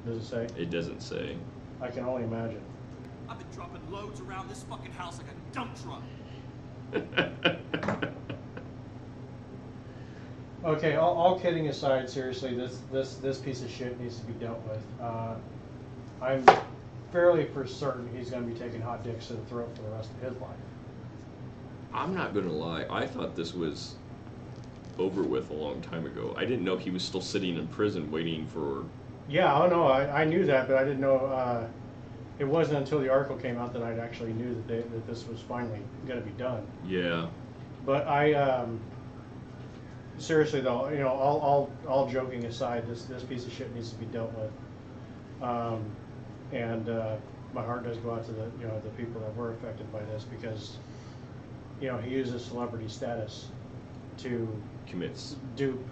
Does it say? it doesn't say. I can only imagine. I've been dropping loads around this fucking house like a dump truck. Okay, all kidding aside, seriously, this piece of shit needs to be dealt with. I'm fairly for certain he's going to be taking hot dicks to the throat for the rest of his life. I'm not gonna lie, I thought this was over with a long time ago. I didn't know he was still sitting in prison waiting for... Yeah, oh no, I knew that, but I didn't know. It wasn't until the article came out that I actually knew that this was finally going to be done. Yeah. But seriously though, all joking aside, this piece of shit needs to be dealt with. And my heart does go out to the people that were affected by this, because he uses celebrity status to commits dupe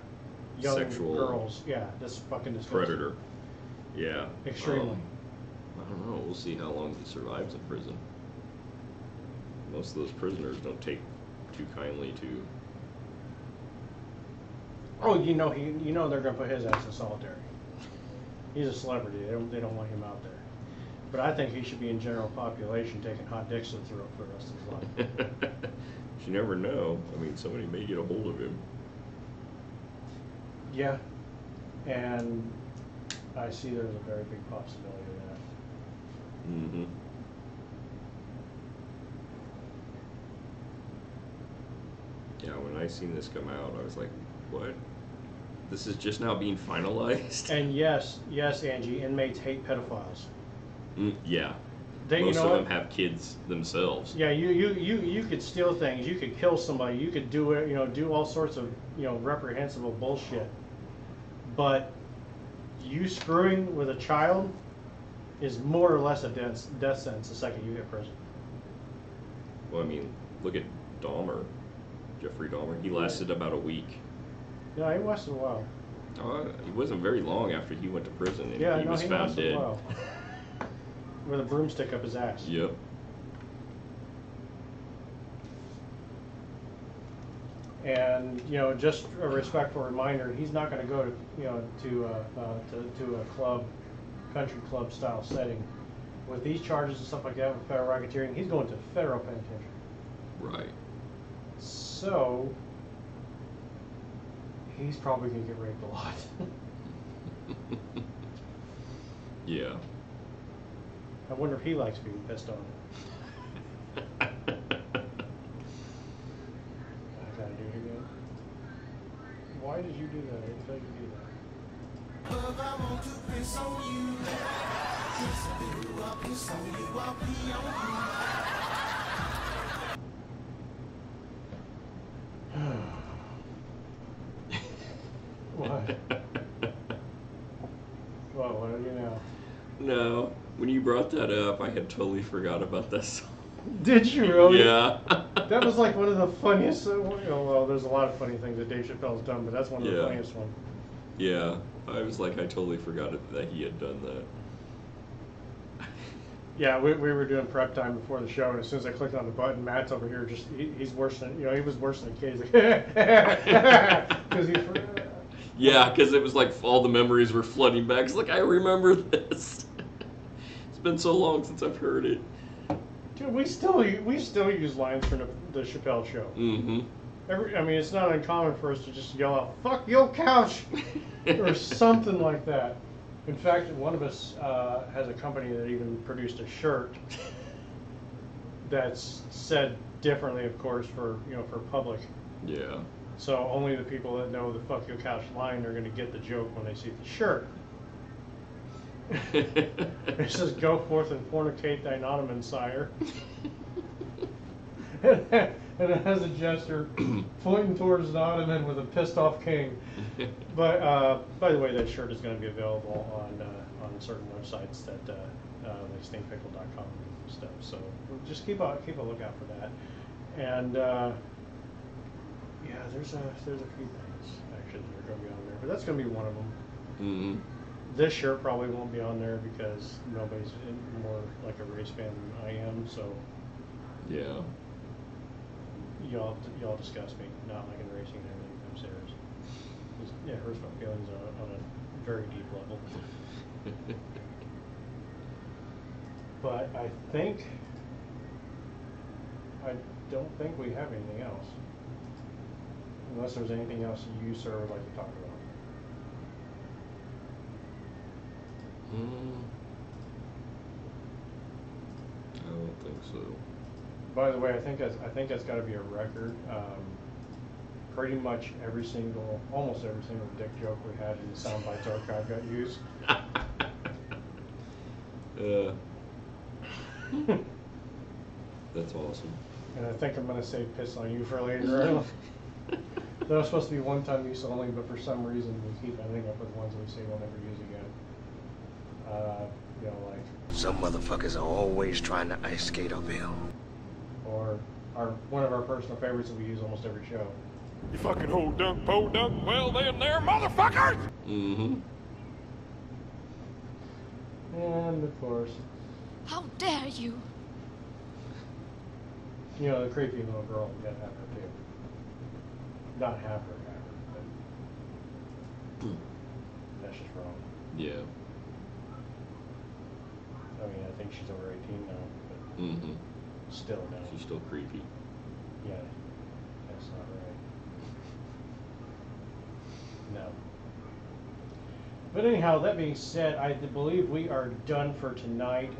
young sexual girls. Yeah, this fucking disgusting. predator. Yeah. Extremely. I don't know. We'll see how long he survives in prison. Most of those prisoners don't take too kindly to... Oh, they're gonna put his ass in solitary. He's a celebrity. They don't want him out there. But I think he should be in general population taking hot dicks to the throat for the rest of his life. You never know. I mean, somebody may get a hold of him. Yeah, and I see there's a very big possibility of that. Mm-hmm. Yeah, when I seen this come out, I was like, what? This is just now being finalized? And yes, Angie, inmates hate pedophiles. Yeah. They, Most of them have kids themselves. Yeah, you could steal things, you could kill somebody, you could do it, do all sorts of reprehensible bullshit. But you screwing with a child is more or less a death sentence the second you hit prison. Well, I mean, look at Dahmer, Jeffrey Dahmer. He lasted about a week. Yeah, he lasted a while. He wasn't very long after he went to prison, and he was found lasted dead. a while. With a broomstick up his ass. Yep. And just a respectful reminder, he's not going to go to a club, country club style setting with these charges and stuff like that with federal racketeering. He's going to federal penitentiary. Right. So he's probably going to get raped a lot. Yeah. I wonder if he likes being pissed on. I gotta do it again. Why did you do that? I didn't tell you to do that. Love, I want to piss on you. Just do, I'll piss on you, I'll pee on you. What? What do you know? No. When you brought that up, I had totally forgot about that song. Did you really? Yeah. That was like one of the funniest. Well, there's a lot of funny things that Dave Chappelle's done, but that's one of the funniest ones. Yeah. I was like, I totally forgot that he had done that. Yeah, we were doing prep time before the show, and as soon as I clicked on the button, Matt's over here. He's worse than he was worse than a kid. He's like, because he. Yeah, because it was like all the memories were flooding back. It's like, I remember this. It's been so long since I've heard it. Dude, we still use lines from the Chappelle show. Mm-hmm. I mean, it's not uncommon for us to just yell out, "Fuck your couch," or something like that. In fact, one of us has a company that even produced a shirt that's said differently, of course, for public. Yeah. So only the people that know the Fuck Your Couch line are going to get the joke when they see the shirt. It says, "Go forth and fornicate thine ottoman, sire." And it has a gesture pointing towards the ottoman with a pissed off king. But by the way, that shirt is going to be available on certain websites that like stinkpickle.com and stuff. So just keep a lookout for that. And yeah, there's a few things actually that are going to be on there, but that's going to be one of them. Mm-hmm. This shirt probably won't be on there because nobody's more like a race fan than I am. So yeah. Y'all disgust me, not like in racing and everything upstairs. It hurts my feelings on a very deep level. But I don't think we have anything else. Unless there's anything else you, sir, would like to talk about. I don't think so. By the way, I think that's got to be a record. Pretty much almost every single dick joke we had in the Soundbites archive got used. That's awesome. And I think I'm going to save piss on you for later. That was supposed to be one-time use only, but for some reason we keep ending up with ones we say we'll never use again. Like... Some motherfuckers are always trying to ice skate uphill. Or one of our personal favorites that we use almost every show. You fucking ho dunk, po dunk, well then there, motherfuckers! Mm-hmm. And of course... How dare you! The creepy little girl we got to have her too. Not have her, but that's just wrong. Yeah. I mean, I think she's over 18 now, but mm-hmm. Still no. She's still creepy. Yeah, that's not right. No. But anyhow, that being said, I believe we are done for tonight.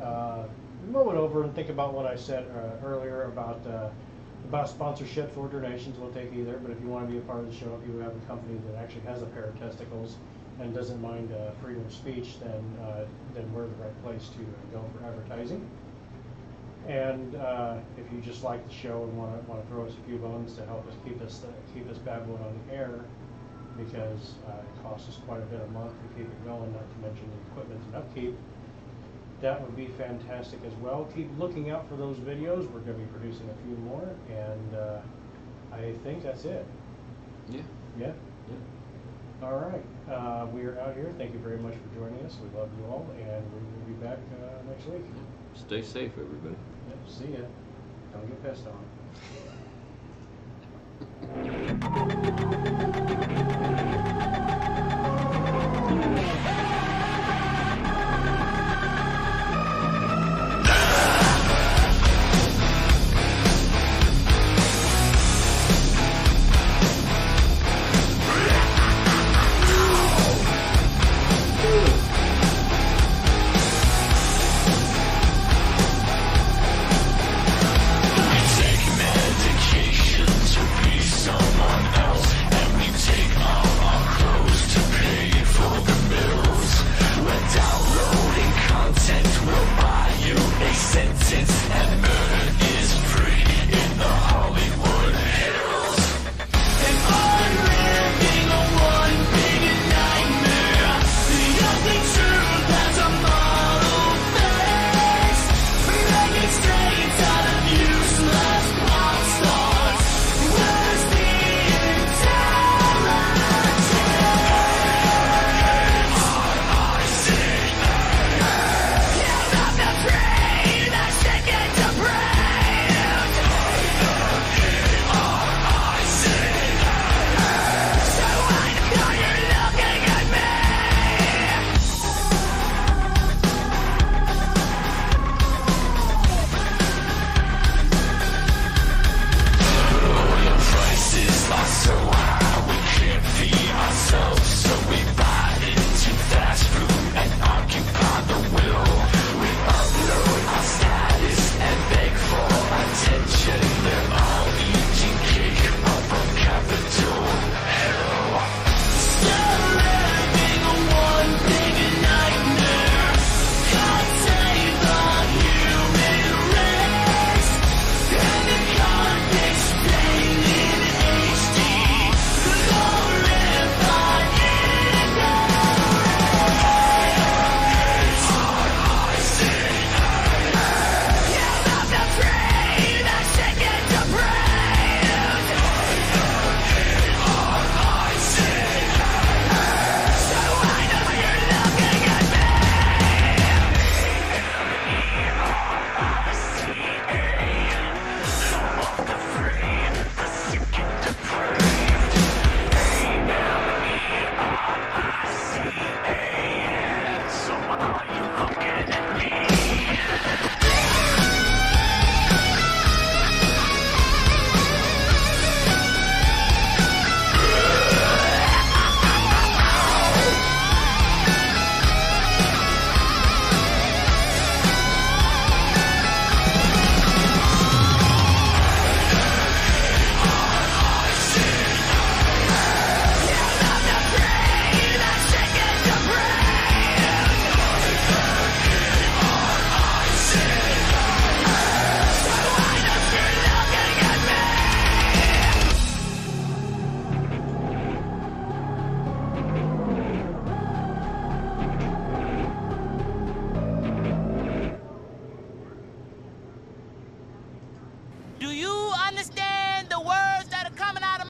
Mull it over and think about what I said earlier about sponsorships or donations. We'll take either. But if you want to be a part of the show, if you have a company that actually has a pair of testicles and doesn't mind freedom of speech, then we're the right place to go for advertising. And if you just like the show and want to throw us a few bones to help us keep this bad boy on the air, because it costs us quite a bit a month to keep it going, not to mention the equipment and upkeep, that would be fantastic as well. Keep looking out for those videos. We're going to be producing a few more, and I think that's it. Yeah. Yeah? Yeah. All right. We are out here. Thank you very much for joining us. We love you all, and we will be back next week. Stay safe, everybody. Yep. See ya. Don't get pissed on.